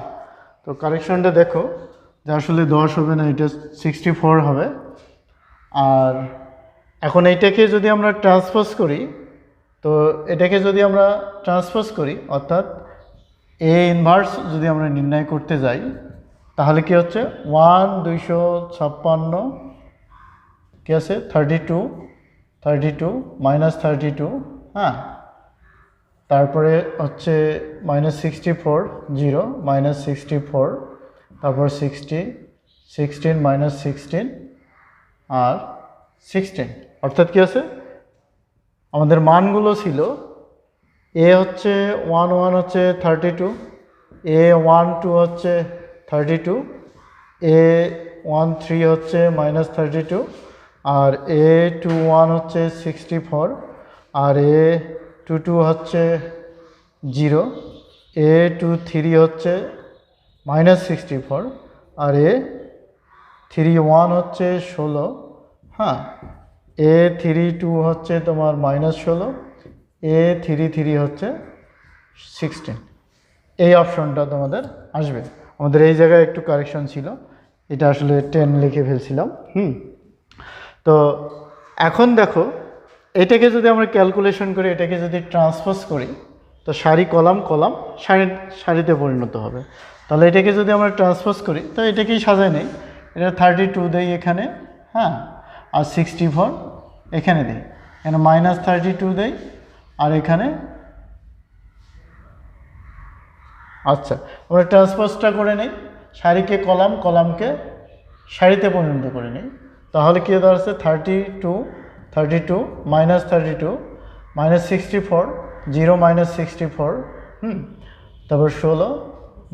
তো কারেকশনটা দেখো যে আসলে 10 হবে না, এটা 64 হবে। আর এখন এইটাকে যদি আমরা ট্রান্সপোজ করি, তো এটাকে যদি আমরা ট্রান্সপোজ করি অর্থাৎ এ ইনভার্স যদি আমরা নির্ণয় করতে যাই, তাহলে কি হচ্ছে 1 256 কি আছে 32 32 -32, হ্যাঁ, তারপরে হচ্ছে -64 0 -64, তারপর 60 16 -16 আর 16, অর্থাৎ কি আছে আমাদের মানগুলো ছিল এ হচ্ছে 1 1 হচ্ছে 32, এ 1 2 হচ্ছে 32, এ 1 3 হচ্ছে -32, আর এ 2 1 হচ্ছে 64, আর এ 2 2 হচ্ছে 0, এ 2 3 হচ্ছে -64, আর এ 3 1 হচ্ছে 16, হ্যাঁ, এ 3 2 হচ্ছে তোমার -16, এ 3 3 হচ্ছে 16। এই অপশনটা তোমাদের আসবে। আমাদের এই জায়গায় একটু কারেকশন ছিল, এটা আসলে 10 লিখে ফেলছিলাম। তো এখন দেখো, এটাকে যদি আমরা ক্যালকুলেশন করি, এটাকে যদি ট্রান্সপোজ করি, তো সারি কলাম কলাম সারিতে পরিণত হবে। তাহলে এটাকে যদি আমরা ট্রান্সপোজ করি, তো এটাকেই সাজায় নেই, এটা 32 দেই এখানে, হ্যাঁ, আর 64 এখানে দিই, এখানে -32 দেই, আর এখানে, আচ্ছা আমরা ট্রান্সপোজটা করে নিই, সারিকে কলাম কলামকে সারিতে পরিণত করে নিই। তাহলে কী দাঁড়াচ্ছে 32 -32 -64 0 -64, তারপর 16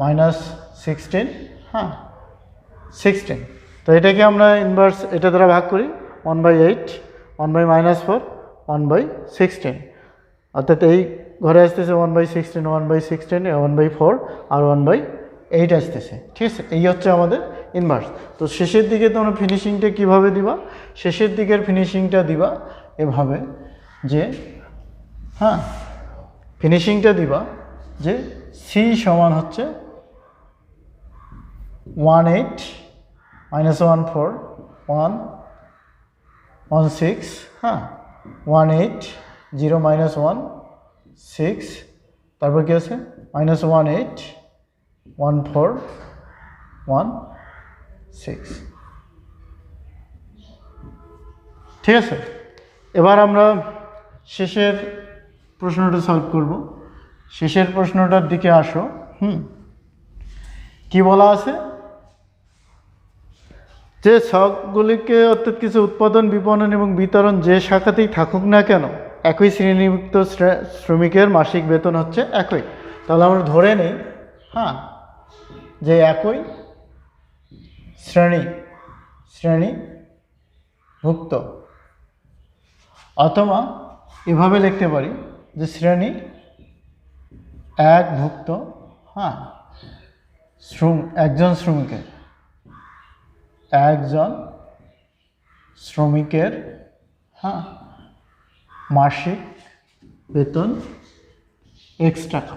-16, হ্যাঁ 16। তো এটাকে আমরা ইনভার্স এটা দ্বারা ভাগ করি 1/8 1/-4 1/16, অর্থাৎ এই ঘরে আসতেছে 1/16 1/16 1/4 আর 1/8 আসতেছে, ঠিক আছে। এই হচ্ছে আমাদের ইনভার্স। তো শেষের দিকে তোমরা ফিনিশিংটা কিভাবে দিবা, শেষের দিকের ফিনিশিংটা দিবা এভাবে যে, হ্যাঁ, ফিনিশিংটা দিবা যে সি সমান হচ্ছে 18 -14 1 16, হ্যাঁ 18 0 -1 6, তারপর কি আছে -18 14 1 6, ঠিক আছে। এবার আমরা শেষের প্রশ্নটা সলভ করব। শেষের প্রশ্নটার দিকে আসো। কি বলা আছে যে ছকগুলিকে অর্থাৎ কিছু উৎপাদন বিপণন এবং বিতরণ যে শাখাতেই থাকুক না কেন একই শ্রেণীভুক্ত শ্রমিকের মাসিক বেতন হচ্ছে একই। তাহলে আমরা ধরে নেই হ্যাঁ যে একই শ্রেণীভুক্ত, অথবা এভাবে লিখতে পারি যে শ্রেণী একভুক্ত হ্যাঁ একজন শ্রমিকের হ্যাঁ মাসিক বেতন X টাকা।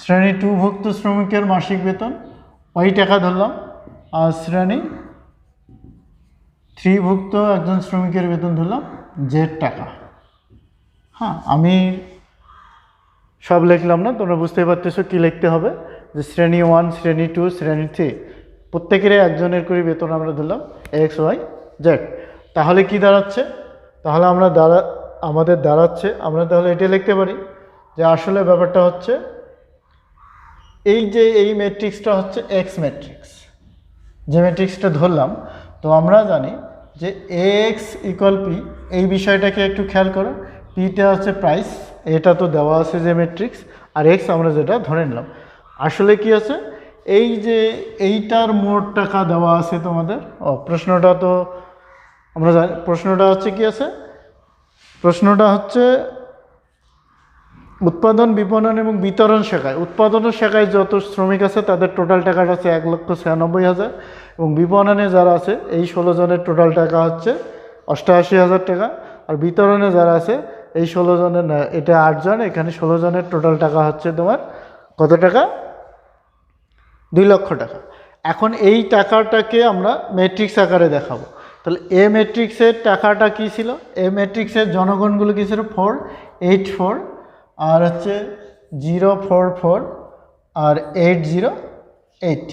শ্রেণী টুভুক্ত শ্রমিকের মাসিক বেতন Y টাকা ধরলাম, আর শ্রেণী থ্রিভুক্ত একজন শ্রমিকের বেতন ধরলাম Z টাকা। হ্যাঁ, আমি সব লিখলাম না, তোমরা বুঝতেই পারতেছো কি লিখতে হবে, যে শ্রেণী 1, শ্রেণী 2, শ্রেণী 3 প্রত্যেকেরই একজনের করে বেতন আমরা ধরলাম XYZ। তাহলে কি দাঁড়াচ্ছে? তাহলে আমাদের দাঁড়াচ্ছে, আমরা তাহলে এটা লিখতে পারি যে আসলে ব্যাপারটা হচ্ছে এই ম্যাট্রিক্সটা হচ্ছে X ম্যাট্রিক্স, যে ম্যাট্রিক্সটা ধরলাম। তো আমরা জানি যে X = P, এই বিষয়টাকে একটু খেয়াল করো। Pটা হচ্ছে প্রাইস, এটা তো দেওয়া আছে যে ম্যাট্রিক্স, আর X আমরা যেটা ধরে নিলাম। আসলে কি আছে, এই যে এইটার মোট টাকা দেওয়া আছে তোমাদের। প্রশ্নটা তো আমরা জানি, প্রশ্নটা হচ্ছে কি আছে, প্রশ্নটা হচ্ছে উৎপাদন বিপণন এবং বিতরণ শাখায়, উৎপাদনের শাখায় যত শ্রমিক আছে তাদের টোটাল টাকাটা হচ্ছে 1,96,000, এবং বিপণনে যারা আছে এই 16 জনের টোটাল টাকা হচ্ছে 88,000 টাকা, আর বিতরণে যারা আছে এই 16 জনের না, এটা 8 জন, এখানে 16 জনের টোটাল টাকা হচ্ছে তোমার কত টাকা? 2 লক্ষ টাকা। এখন এই টাকাটাকে আমরা ম্যাট্রিক্স আকারে দেখাবো। তাহলে এ ম্যাট্রিক্সের টাকাটা কী ছিল? এ ম্যাট্রিক্সের জনগণগুলো কী ছিল? 484, আর হচ্ছে 044, আর 808।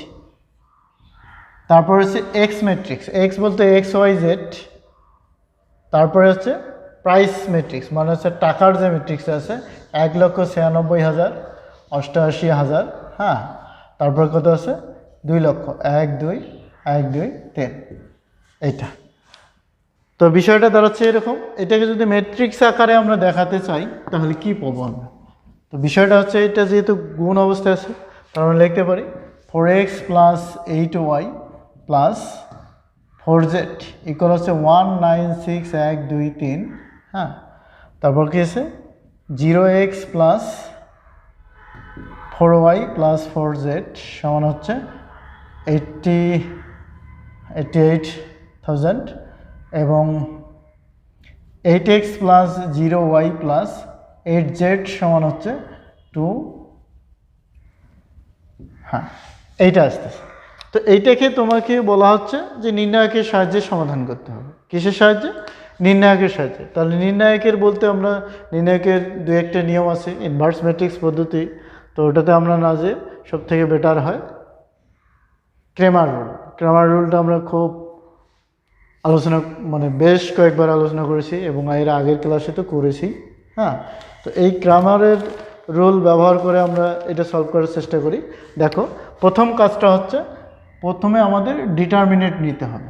তারপর হচ্ছে X ম্যাট্রিক্স, X বলতে XYZ। তারপরে হচ্ছে প্রাইস ম্যাট্রিক্স, মানে হচ্ছে টাকার যে ম্যাট্রিক্স আছে 1,96,000, 88,000। হ্যাঁ, তারপর কত আছে? 2 লক্ষ, 1 2 1 2 3, এইটা। তো বিষয়টা দাঁড়াচ্ছে এরকম। এটাকে যদি ম্যাট্রিক্স আকারে আমরা দেখাতে চাই তাহলে কি পাবো আমরা? তো বিষয়টা হচ্ছে এটা যেহেতু গুণ অবস্থায় আছে, তার মানে লিখতে পারি 4x + 8y + 4z = হচ্ছে 196,123। হ্যাঁ, তারপর কি আছে? 0x + 4y + 4z সমান হচ্ছে 88,000, এবং 8x + 0y + 8z সমান হচ্ছে 2। হ্যাঁ, এইটা আসতেছে। তো এইটাকে তোমাকে বলা হচ্ছে যে নির্ণায়কের সাহায্যে সমাধান করতে হবে। কিসের সাহায্যে? নির্ণায়কের সাহায্যে। তাহলে নির্ণায়কের বলতে আমরা নির্ণায়কের 2-1টা নিয়ম আছে, ইনভার্স ম্যাট্রিক্স পদ্ধতি, তো ওটাতে আমরা না যে সব থেকে বেটার হয় ক্রেমার রুল। ক্রেমার রুলটা আমরা খুব আলোচনা, মানে বেশ কয়েকবার আলোচনা করেছি, এবং এর আগের ক্লাসে তো করেছি। হ্যাঁ, তো এই ক্রামারের রুল ব্যবহার করে আমরা এটা সলভ করার চেষ্টা করি। দেখো, প্রথম কাজটা হচ্ছে প্রথমে আমাদের ডিটারমিনেন্ট নিতে হবে।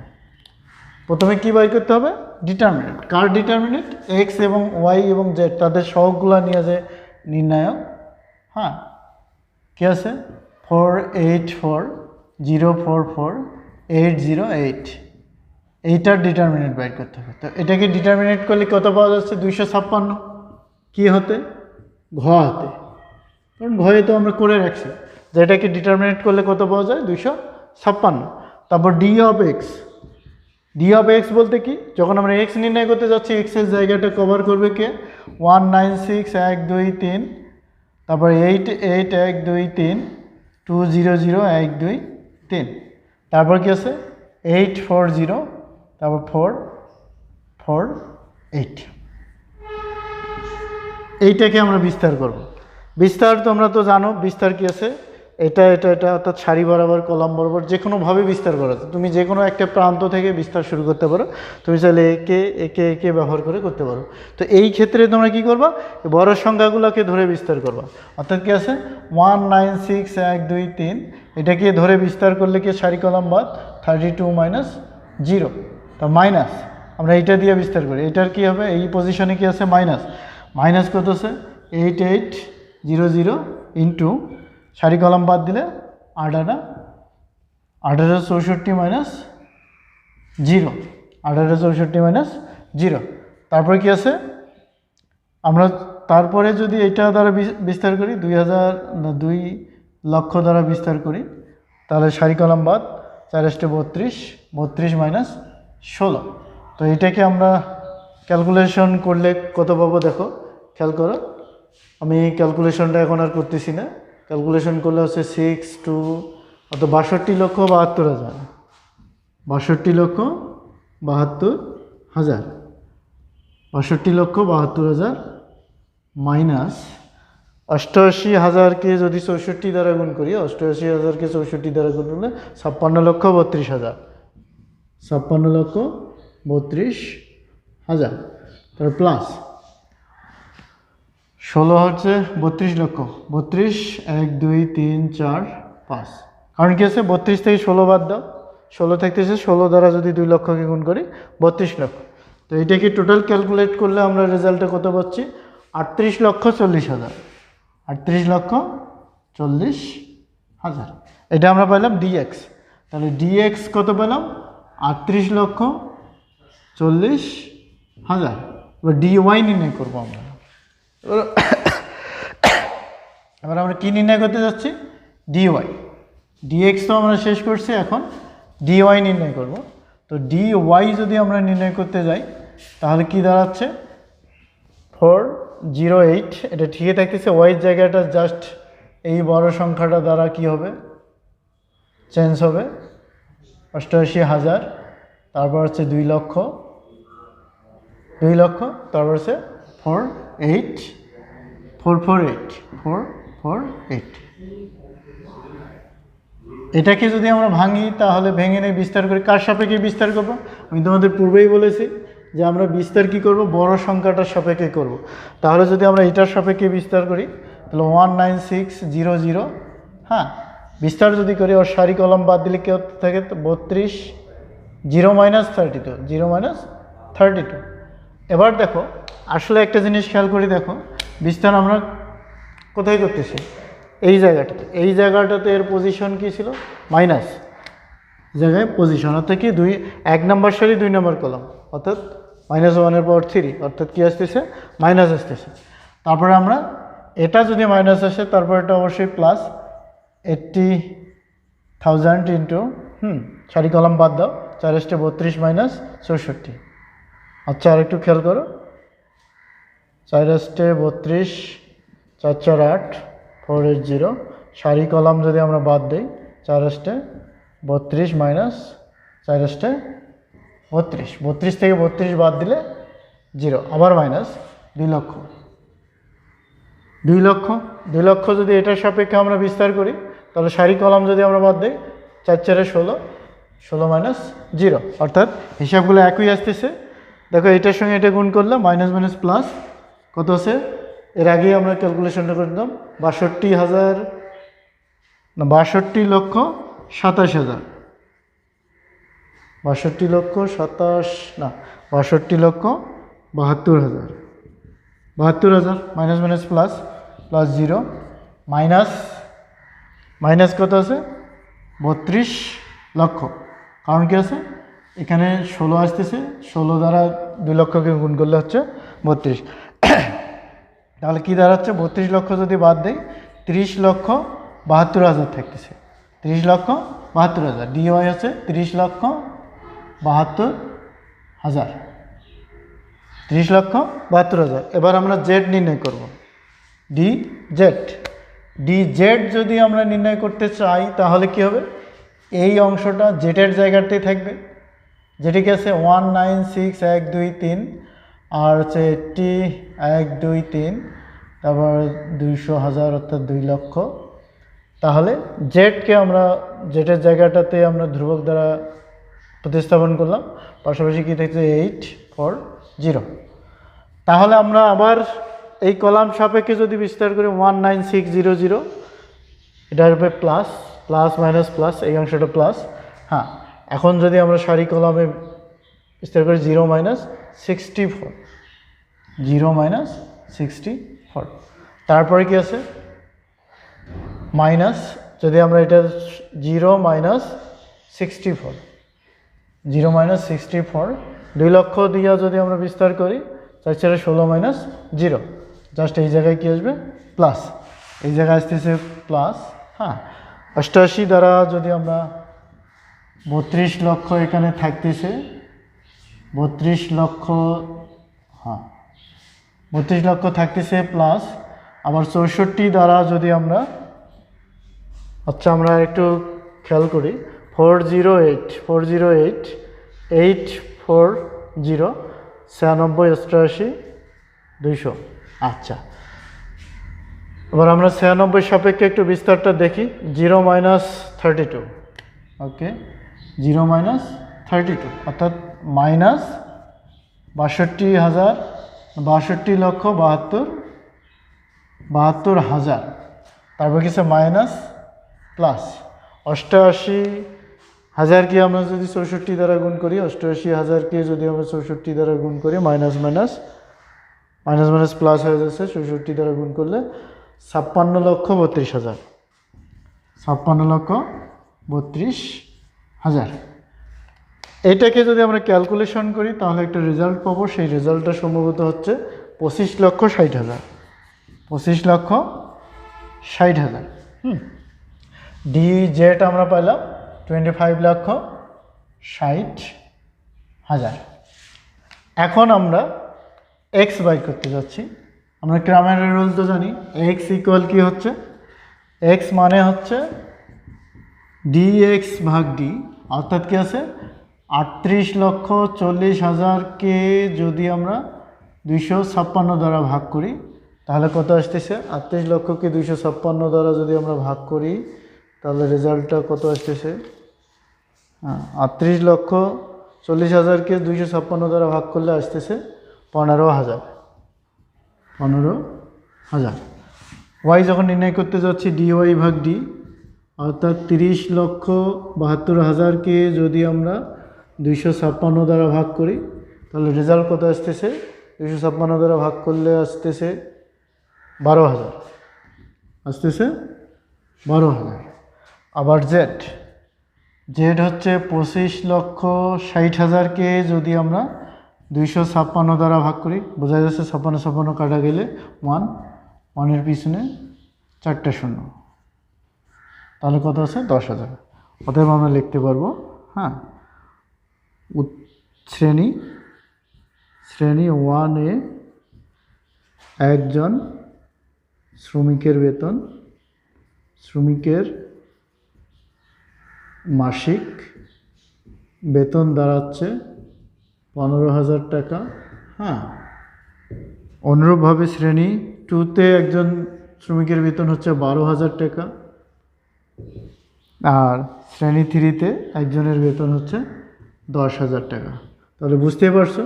প্রথমে কি বাই করতে হবে? ডিটারমিনেন্ট। কার ডিটারমিনেন্ট? এক্স এবং ওয়াই এবং জেড, তাদের সহগগুলো নিয়ে যে নির্ণায়ক। হ্যাঁ, কি আছে? 484,044,808, এইটার ডিটারমিনেন্ট বাইর করতে হবে। তো এটাকে ডিটারমিনেন্ট করলে কত পাওয়া যাচ্ছে? 256। কি হতে? ঘ হতে, কারণ ঘয়ে তো আমরা করে রাখছি যে এটাকে ডিটারমিনেন্ট করলে কত পাওয়া যায়? 256। তারপর ডি অফ এক্স বলতে কি? যখন আমরা এক্স নির্ণয় করতে যাচ্ছি, এক্সের জায়গাটা কভার করবে কে? 196,123, তারপর 88,123, 200,123, তারপর কি আছে? 840, তারপর 448। এইটাকে আমরা বিস্তার করব। বিস্তার তোমরা তো জানো, বিস্তার কি আছে? এটা এটা এটা অর্থাৎ সারি বরাবর কলাম বরাবর যে কোনোভাবে বিস্তার করা যায়। তুমি যে কোনো একটা প্রান্ত থেকে বিস্তার শুরু করতে পারো, তুমি চাইলে একে একে একে ব্যবহার করে করতে পারো। তো এই ক্ষেত্রে তোমরা কি করবা, বড় সংখ্যাগুলোকে ধরে বিস্তার করবা। অর্থাৎ কি আছে 1 9 6 1 2 3, এটাকে ধরে বিস্তার করলে কি সারি কলাম বাদ 32 মাইনাস 0, তা মাইনাস আমরা এইটা দিয়ে বিস্তার করি, এটার কি হবে এই পজিশনে কি আছে মাইনাস, মাইনাস কত আছে 8800 ইন্টু সারি কলাম বাদ দিলে 1864 মাইনাস 0, 1864 মাইনাস 0। তারপরে কি আছে আমরা তারপরে যদি এটা দ্বারা বিস্তার করি 2 লক্ষ দ্বারা বিস্তার করি, তাহলে সারি কলাম বাদ 4 32, 32 মাইনাস 16। তো এটাকে আমরা ক্যালকুলেশন করলে কত পাবো দেখো, খেয়াল করো। আমি ক্যালকুলেশনটা এখন আর করতেছি না, ক্যালকুলেশন করলে হচ্ছে 6 2 অত 62,72,000, 62,72,000, 62,72,000 মাইনাস 88,000কে যদি 64 দ্বারা গুণ করি, 88,000কে 64 দ্বারা গুণ করলে 56,32,000, 56,32,000, তার প্লাস 16 হচ্ছে 32 লক্ষ, 32 1 2 3 4 5, কারণ কি আছে 32 থেকে 16 বাদ দাও, 16 থাকতেছে 16 দ্বারা যদি 2 লক্ষকে গুণ করি 32 লক্ষ। তো এটাকে টোটাল ক্যালকুলেট করলে আমরা রেজাল্টে কত পাচ্ছি 38,40,000, 38,40,000। এটা আমরা পেলাম ডিএক্স। তাহলে ডিএক্স কত পেলাম 38,40,000। এবার ডিওয়াই নির্ণয় করবো আমরা। এবার আমরা কি নির্ণয় করতে যাচ্ছি ডিওয়াই, ডিএক্স তো আমরা শেষ করছি, এখন ডিওয়াই নির্ণয় করব। তো ডিওয়াই যদি আমরা নির্ণয় করতে যাই তাহলে কি দাঁড়াচ্ছে 408, এটা ঠিকই থাকতেছে, ওয়াই জায়গাটা জাস্ট এই বড় সংখ্যাটা দ্বারা কি হবে চেঞ্জ হবে 88,000, তারপর হচ্ছে 2 লক্ষ, তারপর হচ্ছে 448। এটাকে যদি আমরা ভাঙি তাহলে ভেঙে নিয়ে বিস্তার করি, কার সাপেক্ষে বিস্তার করব, আমি তোমাদের পূর্বেই বলেছি যে আমরা বিস্তার কি করব বড় সংখ্যাটার সাপেক্ষে করব। তাহলে যদি আমরা এটার সাপেক্ষে বিস্তার করি তাহলে 19600, হ্যাঁ বিস্তার যদি করি ওর সারি কলম বাদ দিলে কেউ থাকে 32 0 মাইনাস 32, 0 মাইনাস 32। এবার দেখো আসলে একটা জিনিস খেয়াল করি, দেখো বিস্তার আমরা কোথায় করতেছি এই জায়গাটাতে, এই জায়গাটাতে এর পজিশন কি ছিল মাইনাস জায়গায় পজিশন, অর্থাৎ কি 1 নম্বর সারি 2 নম্বর কলাম, অর্থাৎ -1 পাওয়ার 3, অর্থাৎ কি আসতেছে মাইনাস আসতেছে। তারপরে আমরা এটা যদি মাইনাস আসে তারপর এটা অবশ্যই প্লাস 80,000 ইন্টু সারি কলাম বাদ দাও 4 32 মাইনাস 64। আচ্ছা আর একটু খেয়াল করো 4 32 4 4 8 480, সারি কলাম যদি আমরা বাদ দিই 4 32 মাইনাস 4 32 থেকে 32 বাদ দিলে 0, আবার মাইনাস 2 লক্ষ, 2 লক্ষ যদি এটার সাপেক্ষে আমরা বিস্তার করি তাহলে সারি কলাম যদি আমরা বাদ দিই 4 4 16, 16 মাইনাস 0, অর্থাৎ হিসাবগুলো একই আসতেছে। দেখো এটার সঙ্গে এটা গুণ করলে মাইনাস মাইনাস প্লাস কত আছে, এর আগেই আমরা ক্যালকুলেশনটা করে দিলাম 62,000 না 62,27,000, 62,72,000 minus minus plus plus 0 minus কত আছে 32 লক্ষ, কারণ কি আছে এখানে 16 আসতেছে, 16 দ্বারা 2 লক্ষকে গুণ করলে হচ্ছে 32। তাহলে কি দাঁড়াচ্ছে 32 লক্ষ যদি বাদ দেয় 30,72,000 থাকতেছে, 30,72,000, ডিওয়াই হচ্ছে 30,72,000, 30,72,000। এবার আমরা জেড নির্ণয় করব, ডিজেড যদি আমরা নির্ণয় করতে চাই তাহলে কি হবে এই অংশটা জেডের জায়গাতেই থাকবে, যেটিকে আছে 196 1 2 3, আর হচ্ছে 80 1 2 3, তারপর 200,000 অর্থাৎ 2 লক্ষ, তাহলে জেডকে আমরা জেডের জায়গাটাতে আমরা ধ্রুবক দ্বারা প্রতিস্থাপন করলাম, পাশাপাশি কী থাকছে 840। তাহলে আমরা আবার এই কলাম সাপেক্ষে যদি বিস্তার করি 19600, এটা হবে প্লাস প্লাস মাইনাস প্লাস, এই অংশটা প্লাস। হ্যাঁ, এখন যদি আমরা সারি কলামে বিস্তার করি 0-64, 0-64, তারপরে কি আছে মাইনাস, যদি আমরা এটা 0-64, 0-64, 2 লক্ষ দিয়া যদি আমরা বিস্তার করি 4-16-0, জাস্ট এই জায়গায় কি আসবে প্লাস, এই জায়গায় আসতেছে প্লাস। হ্যাঁ, 88 দ্বারা যদি আমরা 32 লক্ষ এখানে থাকতেছে 32 লক্ষ, হ্যাঁ 32 লক্ষ থাকতেছে প্লাস, আবার 64 দ্বারা যদি আমরা, আচ্ছা আমরা একটু খেয়াল করি 408, 840, 96, 200। আচ্ছা, এবার আমরা 96 সাপেক্ষে একটু বিস্তারটা দেখি, 0-32, ওকে 0-32, অর্থাৎ মাইনাস 62,72,72,000, তারপর কিছু মাইনাস প্লাস 88,000কে আমরা যদি 64 দ্বারা গুণ করি, 88,000কে যদি আমরা 64 দ্বারা গুণ করি, minus minus minus minus plus হয়ে যাচ্ছে, 64 দ্বারা গুণ করলে 56,32,000, 56,32,000। এইটাকে যদি আমরা ক্যালকুলেশন করি তাহলে একটা রেজাল্ট পাবো, সেই রেজাল্টটা সম্ভবত হচ্ছে 25,60,000, 25,60,000। ডি জেড আমরা পাইলাম 25,60,000। এখন আমরা এক্স বাই করতে যাচ্ছি। আমরা ক্রামারের রুল তো জানি, এক্স ইকুয়াল কি হচ্ছে, এক্স মানে হচ্ছে ডিএক্স ভাগ ডি, অর্থাৎ কি আছে 38,40,000কে যদি আমরা 256 দ্বারা ভাগ করি তাহলে কত আসতেছে, 38 লক্ষকে 256 দ্বারা যদি আমরা ভাগ করি তাহলে রেজাল্টটা কত আসতেছে, 38,40,000কে 256 দ্বারা ভাগ করলে আসতেছে 15,000, 15,000। ওয়াই যখন নির্ণয় করতে যাচ্ছি ডিওয়াই ভাগ ডি, অর্থাৎ 30,72,000কে যদি আমরা 256 দ্বারা ভাগ করি তাহলে রেজাল্ট কত আসতেছে, 256 দ্বারা ভাগ করলে আসতেছে 12,000, আসতেছে 12,000। আবার জেড, জেড হচ্ছে 25,60,000কে যদি আমরা 256 দ্বারা ভাগ করি, বোঝা যাচ্ছে 56 কাটা গেলে 1-1-এর পিছনে 4টা শূন্য, তাহলে কত আছে 10,000। অতএব আমরা লিখতে পারবো, হ্যাঁ শ্রেণী 1-এ একজন শ্রমিকের বেতন, শ্রমিকের মাসিক বেতন দাঁড়াচ্ছে 15,000 টাকা। হ্যাঁ, অনুরূপভাবে শ্রেণী 2-তে একজন শ্রমিকের বেতন হচ্ছে 12,000 টাকা, আর শ্রেণী 3-তে একজনের বেতন হচ্ছে 10,000 টাকা। তাহলে বুঝতেই পারছো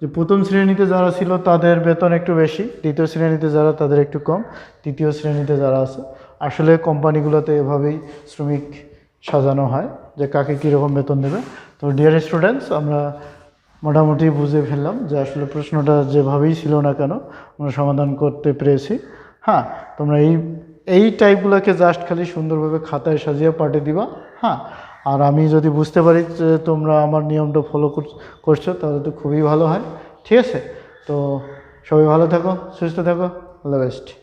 যে প্রথম শ্রেণীতে যারা ছিল তাদের বেতন একটু বেশি, দ্বিতীয় শ্রেণীতে যারা তাদের একটু কম, তৃতীয় শ্রেণীতে যারা আছে। আসলে কোম্পানিগুলোতে এভাবেই শ্রমিক সাজানো হয় যে কাকে কীরকম বেতন দেবে। তো ডিয়ার স্টুডেন্টস, আমরা মোটামুটি বুঝে ফেললাম যে আসলে প্রশ্নটা যেভাবেই ছিল না কেন আমরা সমাধান করতে পেরেছি। হ্যাঁ, তোমরা এই টাইপগুলোকে জাস্ট খালি সুন্দরভাবে খাতায় সাজিয়ে পাঠিয়ে দিবা। হ্যাঁ, আর আমি যদি বুঝতে পারি যে তোমরা আমার নিয়মটা ফলো করছো তাহলে তো খুবই ভালো হয়। ঠিক আছে, তো সবাই ভালো থাকো, সুস্থ থাকো, অল দ্য বেস্ট।